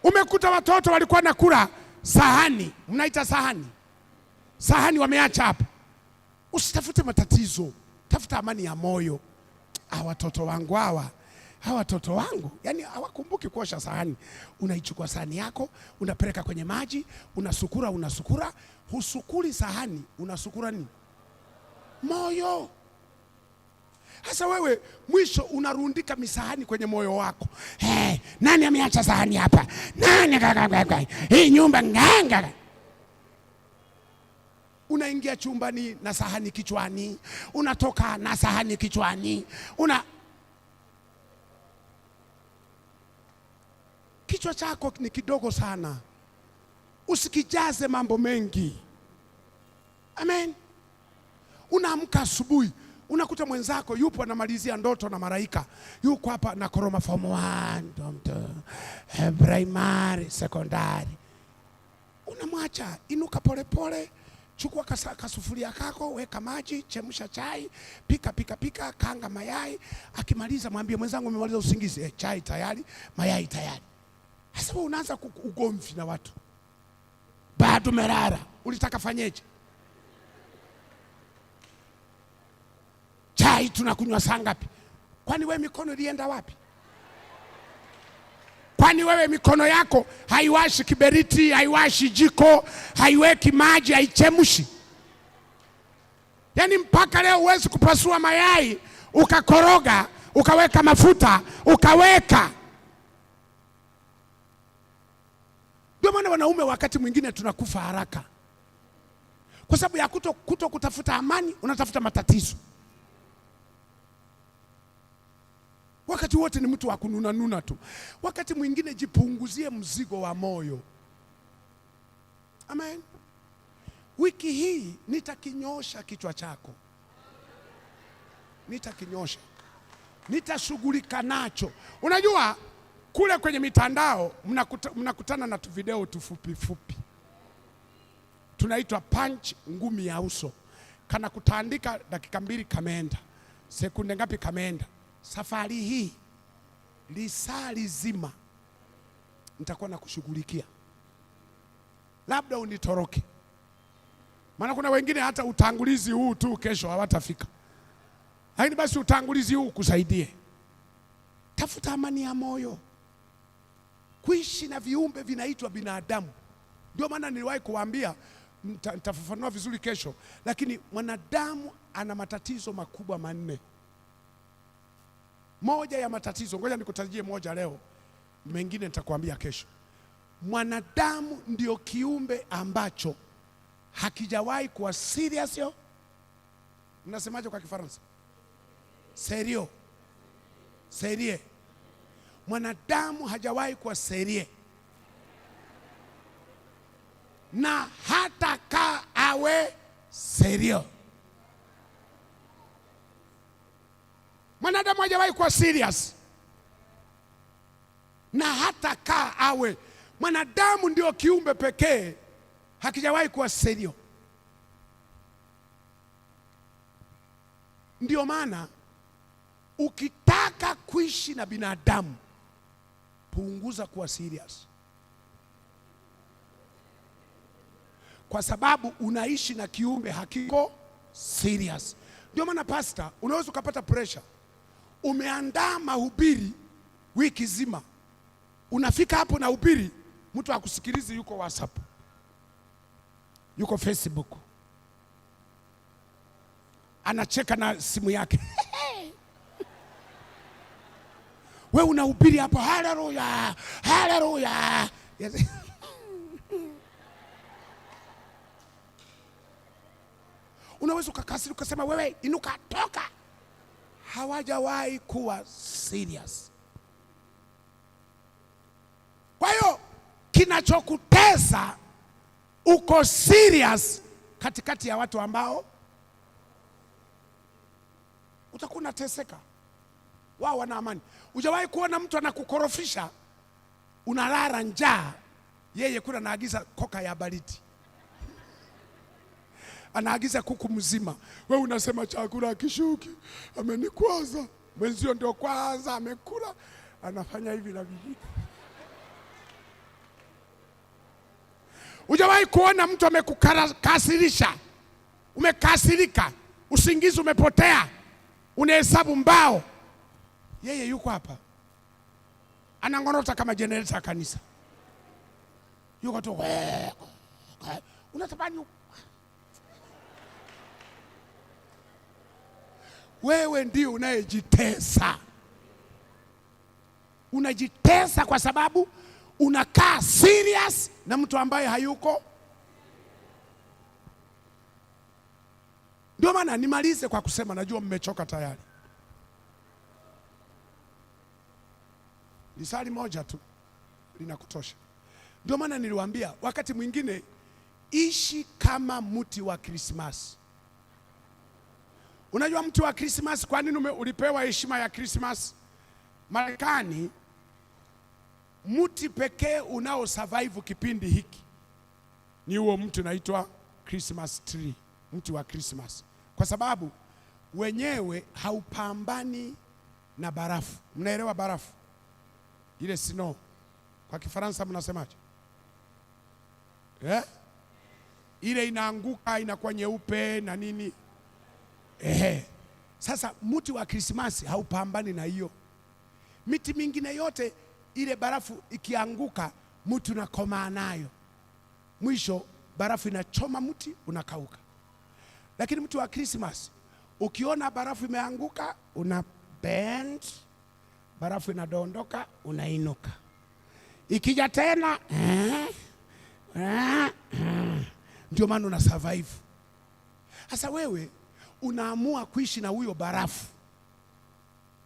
Umekuta watoto walikuwa nakula sahani, mnaita sahani, sahani wameacha hapa. Usitafute matatizo, tafuta amani ya moyo. Watoto wangu hawa watoto wangu, yani hawakumbuki kuosha sahani. Unaichukua sahani yako, unapeleka kwenye maji, unasukura. Husukuri sahani, unasukura nini? Moyo. Sasa wewe mwisho unarundika misahani kwenye moyo wako. Nani ameacha sahani hapa? Nani? Hii nyumba nganga. Unaingia chumbani na sahani kichwani, unatoka na sahani kichwani. Kichwa chako ni kidogo sana, usikijaze mambo mengi. Amen. Unaamka asubuhi, unakuta mwenzako yupo anamalizia ndoto na malaika, yuko hapa na koroma form 1 primary secondary. Unamwacha, inuka polepole, chukua kasufuria kako, weka maji, chemsha chai, pika, kanga mayai. Akimaliza mwambie mwenzangu umemaliza usingizi, chai tayari, mayai tayari. Sasa wewe unaanza ugomvi na watu. Bado merara, ulitaka fanyeje? Chai chai tunakunywa saa ngapi? Kwani wewe mikono ilienda wapi? Kwani wewe mikono yako haiwashi kiberiti, haiwashi jiko, haiweki maji, haichemshi? Yaani mpaka leo huwezi kupasua mayai ukakoroga, ukaweka mafuta, ukaweka. Ndio maana wanaume wakati mwingine tunakufa haraka, kwa sababu ya kuto kutafuta amani, unatafuta matatizo. Wakati wote ni mtu wa kununa tu. Wakati mwingine jipunguzie mzigo wa moyo. Amen. Wiki hii nitakinyosha kichwa chako, nitakinyosha, nitashughulika nacho. Unajua kule kwenye mitandao mnakutana na video tufupi fupi, tunaitwa punch, ngumi ya uso. Kana kutaandika dakika 2 kameenda, sekunde ngapi kameenda. Safari hii lisaa lizima nitakuwa na kushughulikia, labda unitoroke. Maana kuna wengine hata utangulizi huu tu kesho hawatafika, lakini basi utangulizi huu kusaidie. Tafuta amani ya moyo. Kuishi na viumbe vinaitwa binadamu. Ndio maana niliwahi kuambia, nitafafanua vizuri kesho, lakini mwanadamu ana matatizo makubwa 4. Moja ya matatizo, ngoja nikutajie moja leo, mengine nitakwambia kesho. Mwanadamu ndio kiumbe ambacho hakijawahi kuwa serious. Mnasemaje kwa Kifaransa? Serio. Serie. Mwanadamu hajawahi kuwa serie, na hata ka awe serio. Mwanadamu hajawahi kuwa serious, na hata ka awe. Mwanadamu ndio kiumbe pekee hakijawahi kuwa serio. Ndio maana ukitaka kuishi na binadamu, punguza kuwa serious, kwa sababu unaishi na kiumbe hakiko serious. Ndio maana pastor, unaweza ukapata pressure. Umeandaa mahubiri wiki zima, unafika hapo na hubiri, mtu akusikilizi, yuko WhatsApp, yuko Facebook, anacheka na simu yake. Wewe unahubiri hapo, haleluya haleluya. Unaweza ukakasiri ukasema wewe inuka, toka. Hawajawahi kuwa serious. Kwa hiyo kinachokutesa, uko serious katikati ya watu ambao utakuwa unateseka, wao wana amani. Hujawahi kuona mtu anakukorofisha, unalala njaa, yeye kula anaagiza koka ya baridi, anaagiza kuku mzima, wewe unasema chakula kishuki, amenikwaza. Mwenzio ndio kwanza amekula, anafanya hivi na vijiko. Hujawahi kuona mtu amekukasirisha, umekasirika, usingizi umepotea, unahesabu mbao, yeye yuko hapa anangorota kama generator ya kanisa, yuko tu unatamani. Wewe ndio unayejitesa. Unajitesa kwa sababu unakaa serious na mtu ambaye hayuko. Ndio maana nimalize kwa kusema, najua mmechoka tayari. Lisali moja tu linakutosha. Ndio maana niliwaambia wakati mwingine, ishi kama mti wa Krismasi. Unajua mti wa Krismasi kwa nini ulipewa heshima ya Krismasi? Marekani, mti pekee unao survive kipindi hiki ni huo mti unaitwa Christmas tree, mti wa Christmas, kwa sababu wenyewe haupambani na barafu. Mnaelewa barafu ile snow kwa Kifaransa mnasemaje? Ile inaanguka inakuwa nyeupe na nini. Sasa mti wa Krismasi haupambani na hiyo. Miti mingine yote ile barafu ikianguka mti unakomaa nayo, mwisho barafu inachoma mti unakauka. Lakini mti wa Krismasi ukiona barafu imeanguka una bend, barafu inadondoka unainuka, ikija tena ndio maana una survive. Sasa wewe unaamua kuishi na huyo barafu,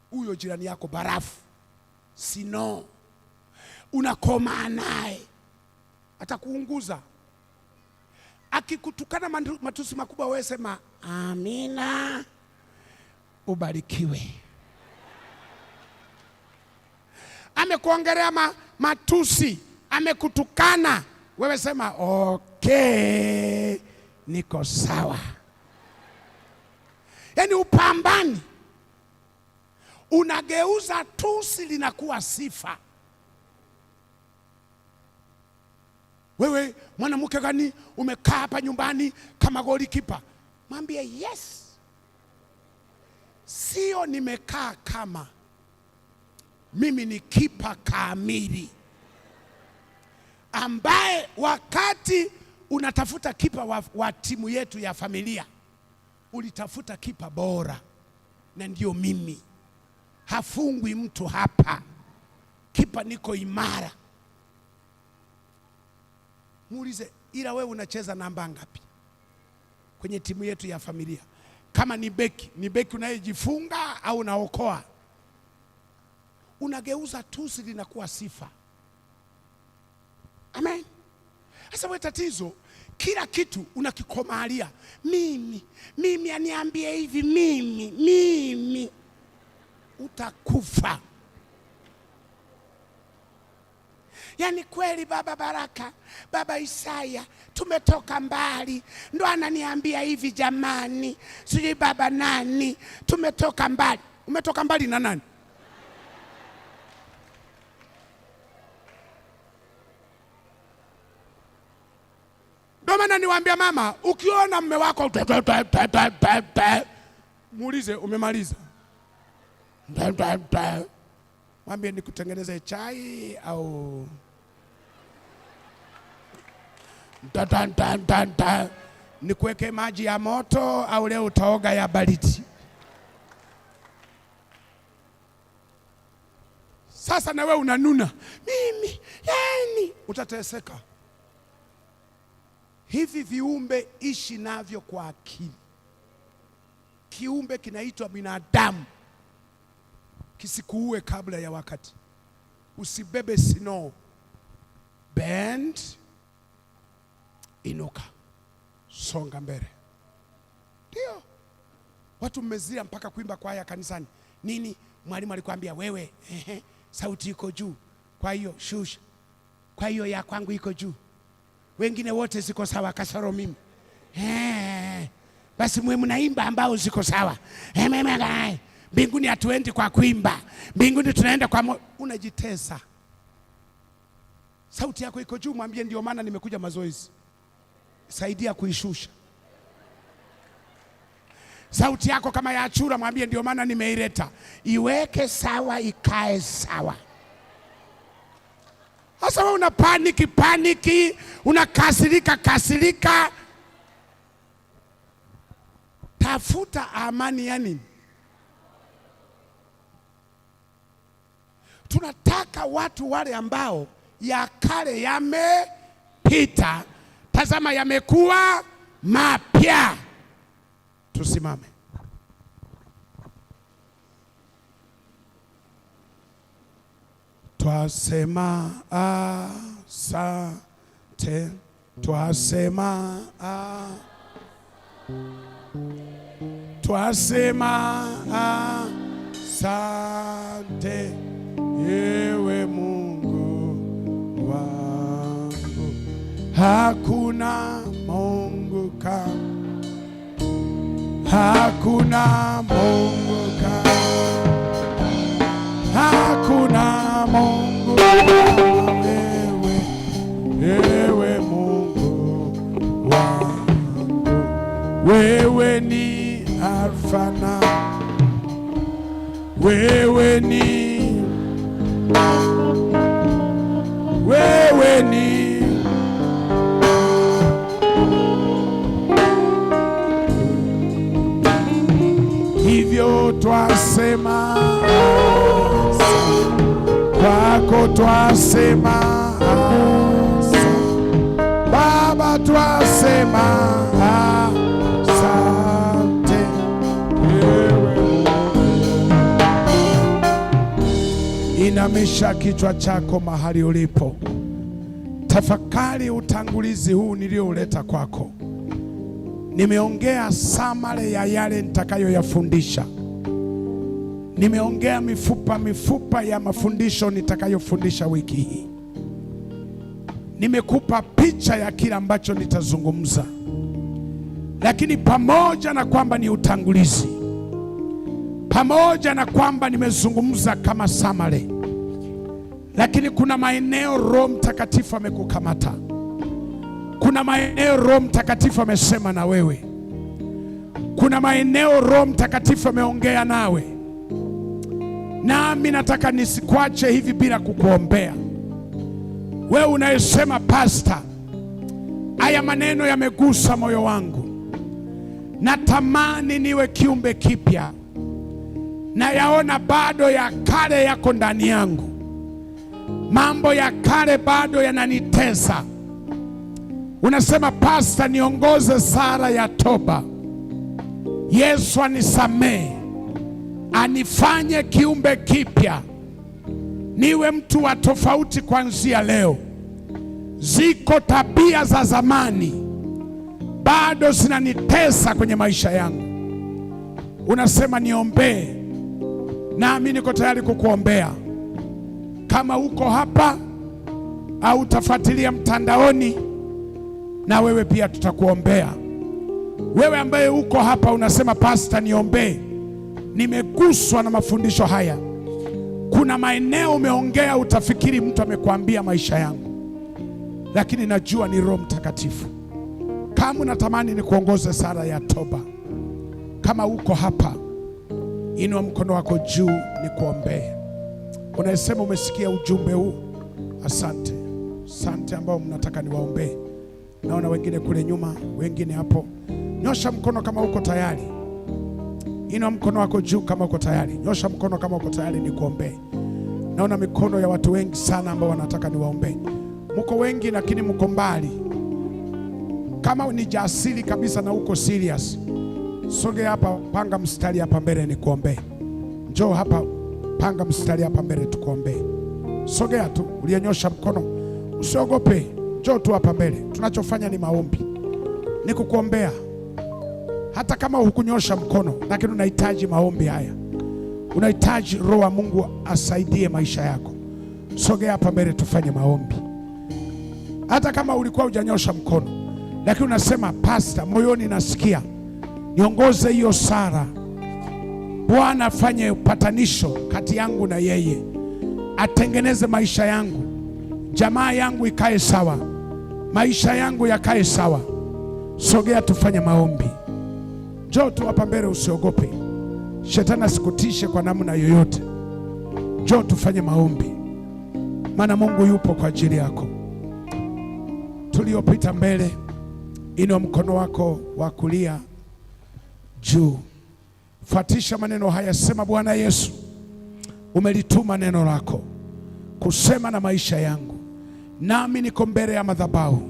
huyo jirani yako barafu, sino unakomaa naye, atakuunguza. Akikutukana matusi makubwa, wewe sema amina, ubarikiwe. Amekuongelea matusi, amekutukana, wewe sema okay, niko sawa. Yaani upambani, unageuza tusi linakuwa sifa. Wewe mwanamke gani umekaa hapa nyumbani kama golikipa? Mwambie yes, sio nimekaa kama, mimi ni kipa kamili, ambaye wakati unatafuta kipa wa timu yetu ya familia ulitafuta kipa bora, na ndio mimi. Hafungwi mtu hapa, kipa niko imara. Muulize, ila wewe unacheza namba ngapi kwenye timu yetu ya familia? Kama ni beki, ni beki unayejifunga au unaokoa? Unageuza tusi linakuwa sifa. Amen. Sasa wewe tatizo, kila kitu unakikomalia. Mimi aniambie hivi, mimi. Utakufa. Yaani kweli baba Baraka, baba Isaya, tumetoka mbali, ndo ananiambia hivi jamani, sijui baba nani, tumetoka mbali. Umetoka mbali na nani? Ndio maana niwaambia mama, ukiona mume wako muulize umemaliza? Mwambie nikutengeneze chai au nikuweke maji ya moto au leo utaoga ya baridi. Sasa na wewe unanuna, mimi yani utateseka. Hivi viumbe ishi navyo kwa akili. Kiumbe kinaitwa binadamu kisikuue kabla ya wakati. Usibebe sino, bend, inuka, songa mbele. Ndio watu mmezia mpaka kuimba kwaya kanisani. Nini? Mwalimu alikwambia wewe, sauti iko juu, kwa hiyo shusha, kwa hiyo ya kwangu iko juu, wengine wote ziko sawa kasoro mimi. Basi mwe mnaimba ambao ziko sawa. Mbinguni hatuendi kwa kuimba, mbinguni tunaenda kwa unajitesa. Sauti yako iko juu, mwambie ndio maana nimekuja mazoezi. Saidia kuishusha. Sauti yako kama ya chura, mwambie ndio maana nimeileta. Iweke sawa, ikae sawa. Sasa wewe una paniki, unakasirika. Tafuta amani ya nini? Tunataka watu wale ambao ya kale yamepita, tazama yamekuwa mapya. Tusimame. Twasema asante, twasema asante, ewe Mungu wangu. Hakuna Mungu kama, hakuna Mungu kama, hakuna Mungu kama wewe, ewe Mungu wangu. Wewe ni Alfa na wewe ni hivyo twasema kwako, twasema Baba, twasema asante. Inamisha kichwa chako mahali ulipo, tafakari utangulizi huu niliouleta kwako. Nimeongea samale ya yale nitakayoyafundisha. Nimeongea mifupa ya mafundisho nitakayofundisha wiki hii. Nimekupa picha ya kila ambacho nitazungumza, lakini pamoja na kwamba ni utangulizi, pamoja na kwamba nimezungumza kama samale, lakini kuna maeneo Roho Mtakatifu amekukamata. Kuna maeneo Roho Mtakatifu amesema na wewe. Kuna maeneo Roho Mtakatifu ameongea nawe, nami nataka nisikwache hivi bila kukuombea. Wewe unayesema Pastor, haya maneno yamegusa moyo wangu, natamani niwe kiumbe kipya, na yaona bado ya kale yako ndani yangu, mambo ya kale bado yananitesa. Unasema Pastor, niongoze sala ya toba, Yesu anisamehe, anifanye kiumbe kipya, niwe mtu wa tofauti kuanzia leo. Ziko tabia za zamani bado zinanitesa kwenye maisha yangu. Unasema niombee, nami niko tayari kukuombea. Kama uko hapa au utafuatilia mtandaoni, na wewe pia tutakuombea. Wewe ambaye uko hapa unasema Pastor, niombee, nimeguswa na mafundisho haya. Kuna maeneo umeongea utafikiri mtu amekwambia maisha yangu, lakini najua ni Roho Mtakatifu. Kama unatamani nikuongoze sala ya toba, kama uko hapa, inua mkono wako juu nikuombee. Unasema umesikia ujumbe huu, asante. Asante ambao mnataka niwaombee. Naona wengine kule nyuma, wengine hapo. Nyosha mkono kama uko tayari. Inua mkono wako juu kama uko tayari. Nyosha mkono kama uko tayari nikuombee. Naona mikono ya watu wengi sana ambao wanataka niwaombee. Mko wengi lakini mko mbali. Kama ni jasiri kabisa na uko serious, sogea hapa, panga mstari hapa mbele nikuombee. Njoo hapa, panga mstari hapa mbele tukuombee. Sogea tu, uliyenyosha mkono, usiogope. Njoo tu hapa mbele. Tunachofanya ni maombi, ni kukuombea. Hata kama hukunyosha mkono, lakini unahitaji maombi haya, unahitaji Roho wa Mungu asaidie maisha yako. Sogea hapa mbele tufanye maombi. Hata kama ulikuwa hujanyosha mkono, lakini unasema Pastor, moyoni nasikia niongoze hiyo sala. Bwana afanye upatanisho kati yangu na yeye, atengeneze maisha yangu, jamaa yangu ikae sawa, maisha yangu yakae sawa. Sogea tufanye maombi. Njoo tu hapa mbele, usiogope. Shetani asikutishe kwa namna yoyote. Njoo tufanye maombi, maana Mungu yupo kwa ajili yako. Tuliopita mbele, inua mkono wako wa kulia juu. Fuatisha maneno haya, sema Bwana Yesu, umelituma neno lako kusema na maisha yangu, nami niko mbele ya madhabahu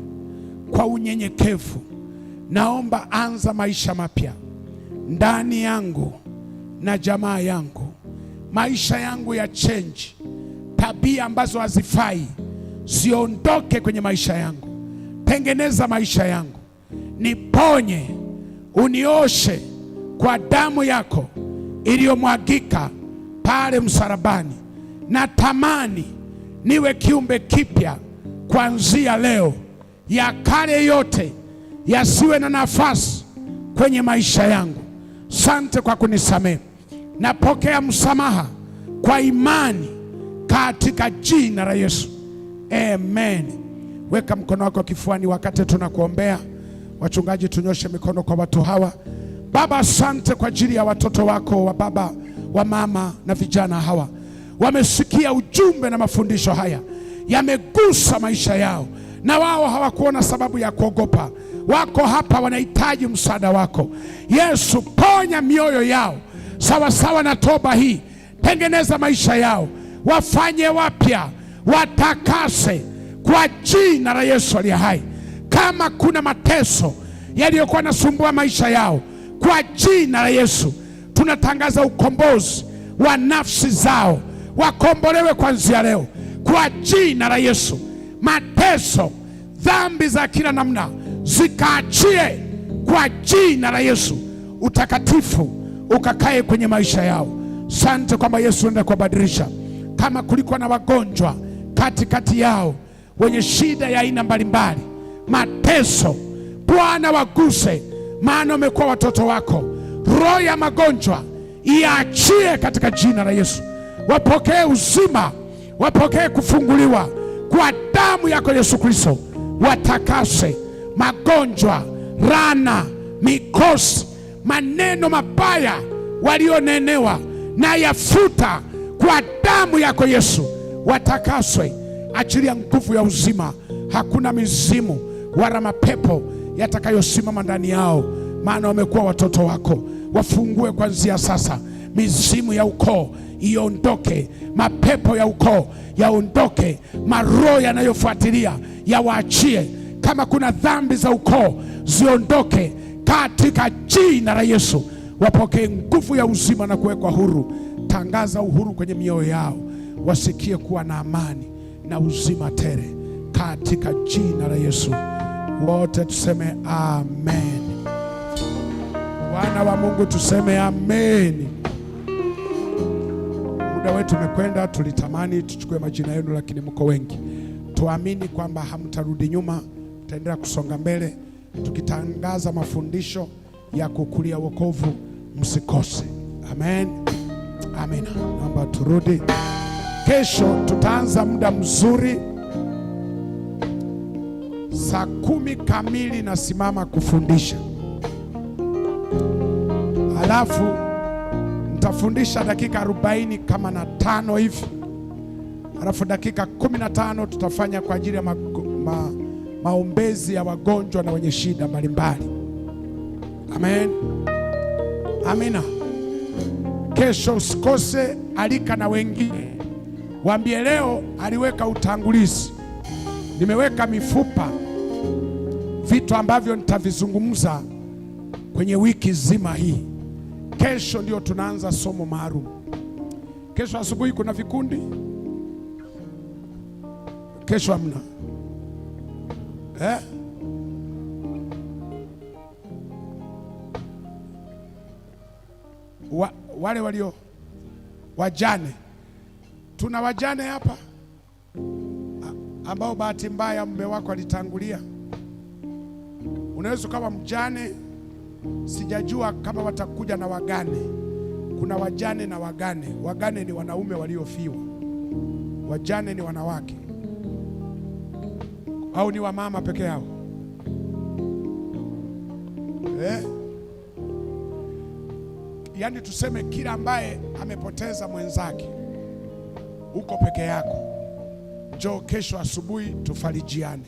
kwa unyenyekevu. Naomba anza maisha mapya ndani yangu na jamaa yangu. Maisha yangu ya change, tabia ambazo hazifai siondoke kwenye maisha yangu. Tengeneza maisha yangu, niponye, unioshe kwa damu yako iliyomwagika pale msalabani. Natamani niwe kiumbe kipya kuanzia leo. Ya kale yote yasiwe na nafasi kwenye maisha yangu. Sante kwa kunisamehe. Napokea msamaha kwa imani katika jina la Yesu. Amen. Weka mkono wako kifuani wakati tunakuombea. Wachungaji, tunyoshe mikono kwa watu hawa. Baba, asante kwa ajili ya watoto wako wa Baba wa mama na vijana hawa wamesikia ujumbe na mafundisho haya, yamegusa maisha yao, na wao hawakuona sababu ya kuogopa. Wako hapa wanahitaji msaada wako. Yesu, ponya mioyo yao sawasawa na toba hii. Tengeneza maisha yao, wafanye wapya, watakase kwa jina la Yesu aliye hai. Kama kuna mateso yaliyokuwa nasumbua maisha yao, kwa jina la Yesu tunatangaza ukombozi wa nafsi zao, wakombolewe kuanzia leo kwa jina la Yesu. Mateso, dhambi za kila namna zikaachie kwa jina la Yesu. Utakatifu ukakae kwenye maisha yao. Asante kwamba Yesu anaenda kuwabadilisha. Kama kulikuwa na wagonjwa katikati yao wenye shida ya aina mbalimbali, mateso, Bwana waguse, maana wamekuwa watoto wako. Roho ya magonjwa iachie katika jina la Yesu. Wapokee uzima, wapokee kufunguliwa kwa damu yako Yesu Kristo. Watakase magonjwa, rana, mikosi, maneno mabaya walionenewa, na yafuta kwa damu yako Yesu. Watakaswe, achilia nguvu ya uzima. Hakuna mizimu wala mapepo yatakayosimama ndani yao, maana wamekuwa watoto wako. Wafungue kuanzia sasa. Mizimu ya ukoo iondoke, mapepo ya ukoo yaondoke, maroho yanayofuatilia yawaachie. Kama kuna dhambi za ukoo ziondoke katika jina la Yesu. Wapokee nguvu ya uzima na kuwekwa huru. Tangaza uhuru kwenye mioyo yao, wasikie kuwa na amani na uzima tele katika jina la Yesu. Wote tuseme amen. Wana wa Mungu tuseme amen. Muda wetu umekwenda, tulitamani tuchukue majina yenu, lakini mko wengi. Tuamini kwamba hamtarudi nyuma, tutaendelea kusonga mbele tukitangaza mafundisho ya kukulia wokovu. Msikose. Amen. Amina. Naomba turudi. Kesho tutaanza muda mzuri, saa 10 kamili nasimama kufundisha. Halafu nitafundisha dakika 40 kama na 5 hivi. Halafu dakika 15 tutafanya kwa ajili ya maombezi ya wagonjwa na wenye shida mbalimbali. Amen. Amina. Kesho usikose, alika na wengine. Waambie leo aliweka utangulizi, nimeweka mifupa, vitu ambavyo nitavizungumza kwenye wiki zima hii. Kesho ndio tunaanza somo maalum. Kesho asubuhi kuna vikundi. Kesho hamna. Wale walio wajane, tuna wajane hapa ambao bahati mbaya mume wako alitangulia. Unaweza kama mjane, sijajua kama watakuja na wagane. Kuna wajane na wagane. Wagane ni wanaume waliofiwa, wajane ni wanawake, au ni wamama peke yao? Yaani tuseme kila ambaye amepoteza mwenzake, uko peke yako, njoo kesho asubuhi tufarijiane.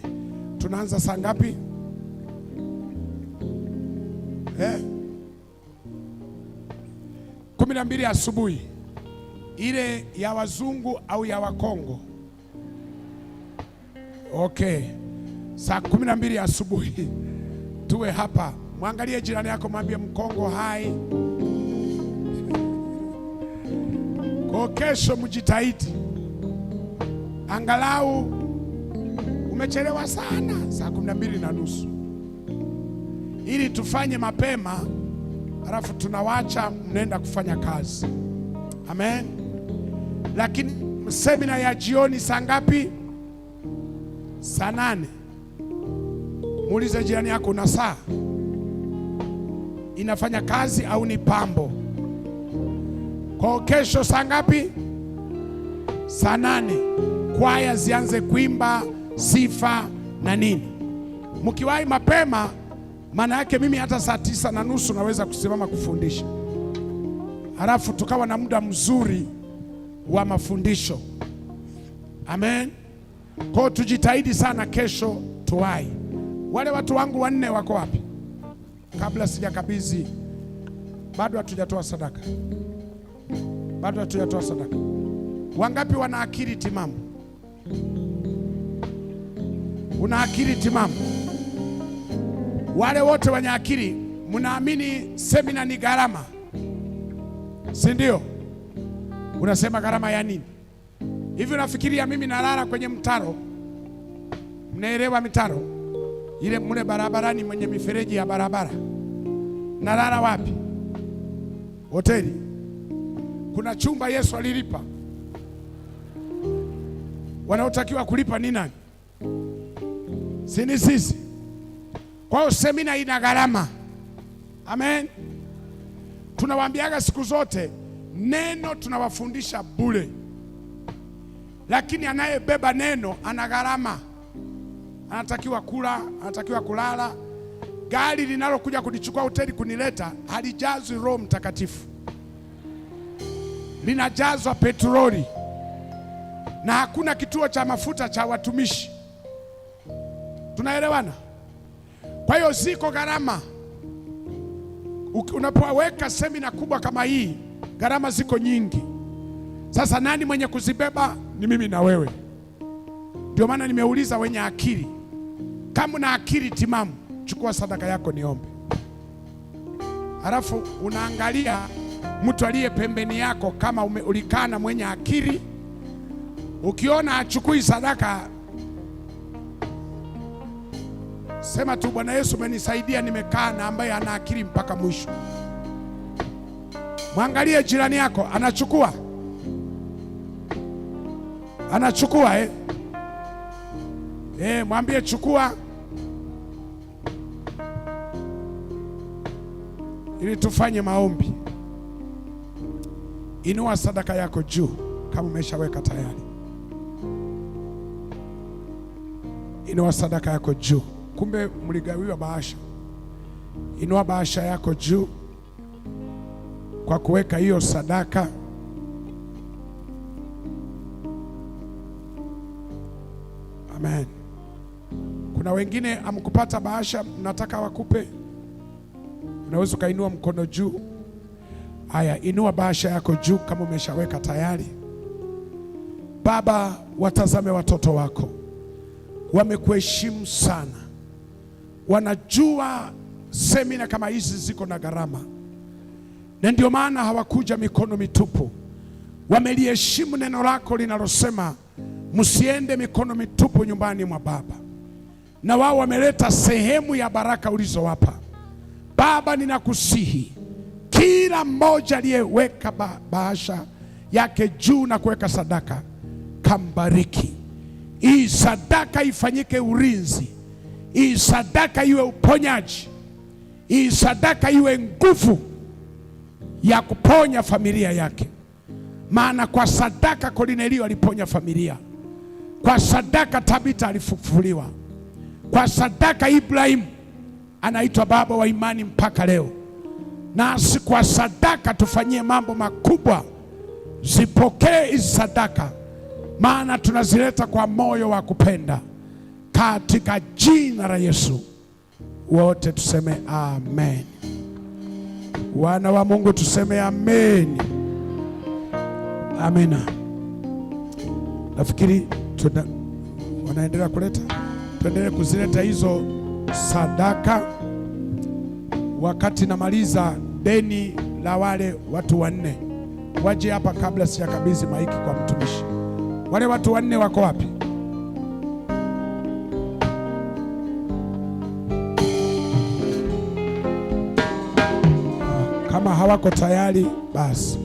Tunaanza saa ngapi? 12 asubuhi. Ile ya wazungu au ya Wakongo? Okay, saa 12 asubuhi tuwe hapa. Mwangalie jirani yako, mwambie Mkongo hai. Kwa kesho mjitahidi, angalau umechelewa sana, saa 12:30, ili tufanye mapema, halafu tunawacha mnaenda kufanya kazi. Amen. Lakini semina ya jioni saa ngapi? Saa 8. Muulize jirani yako, una saa inafanya kazi au ni pambo? Kwa kesho saa ngapi? Saa 8. Kwaya zianze kuimba sifa na nini. Mkiwahi mapema, maana yake mimi hata saa 9:30 naweza kusimama kufundisha. halafu tukawa na muda mzuri wa mafundisho. Amen. Kwa hiyo tujitahidi sana kesho tuwai. Wale watu wangu 4 wako wapi? Kabla sijakabidhi, bado hatujatoa sadaka. Bado hatujatoa sadaka. Wangapi wana akili timamu? Una akili timamu? Wale wote wenye akili mnaamini semina ni gharama, si ndio? Unasema gharama ya nini? Hivi unafikiria mimi nalala kwenye mtaro? Mnaelewa mitaro ile mule barabarani, mwenye mifereji ya barabara? Nalala wapi? Hoteli? Kuna chumba Yesu alilipa. Wanaotakiwa kulipa ni nani? Si ni sisi? Kwa hiyo semina ina gharama. Amen. Tunawaambiaga siku zote neno tunawafundisha bure, lakini anayebeba neno ana gharama. Anatakiwa kula, anatakiwa kulala. Gari linalokuja kunichukua hoteli kunileta halijazwi Roho Mtakatifu, linajazwa petroli, na hakuna kituo cha mafuta cha watumishi. Tunaelewana? Kwa hiyo ziko gharama. Unapoweka semina kubwa kama hii, gharama ziko nyingi. Sasa nani mwenye kuzibeba? Ni mimi na wewe. Ndio maana nimeuliza wenye akili. Kama una akili timamu, chukua sadaka yako niombe. Halafu unaangalia mtu aliye pembeni yako, kama ulikaa na mwenye akili. Ukiona achukui sadaka, sema tu, Bwana Yesu umenisaidia, nimekaa na ambaye ana akili mpaka mwisho. Mwangalie jirani yako, anachukua? Anachukua mwambie chukua, ili tufanye maombi. Inua sadaka yako juu kama umeshaweka tayari. Inua sadaka yako juu. Kumbe mligawiwa bahasha. Inua bahasha yako juu kwa kuweka hiyo sadaka. Amen. Kuna wengine amkupata bahasha, mnataka wakupe, unaweza ukainua mkono juu. Haya, inua bahasha yako juu kama umeshaweka tayari. Baba, watazame watoto wako, wamekuheshimu sana, wanajua semina kama hizi ziko na gharama, na ndio maana hawakuja mikono mitupu. Wameliheshimu neno lako linalosema msiende mikono mitupu nyumbani mwa Baba, na wao wameleta sehemu ya baraka ulizowapa. Baba, ninakusihi kila mmoja aliyeweka bahasha yake juu na kuweka sadaka, kambariki. Hii sadaka ifanyike ulinzi, hii sadaka iwe uponyaji, hii sadaka iwe nguvu ya kuponya familia yake. Maana kwa sadaka Kornelio aliponya familia, kwa sadaka Tabita alifufuliwa, kwa sadaka Ibrahimu anaitwa baba wa imani mpaka leo. Nasi kwa sadaka tufanyie mambo makubwa. Zipokee hizi sadaka, maana tunazileta kwa moyo wa kupenda, katika jina la Yesu. Wote tuseme amen. Wana wa Mungu tuseme amen. Amina. Nafikiri wanaendelea kuleta, tuendelee kuzileta hizo sadaka. Wakati namaliza deni la wale watu 4, waje hapa kabla sijakabidhi maiki kwa mtumishi. Wale watu 4 wako wapi? Kama hawako tayari basi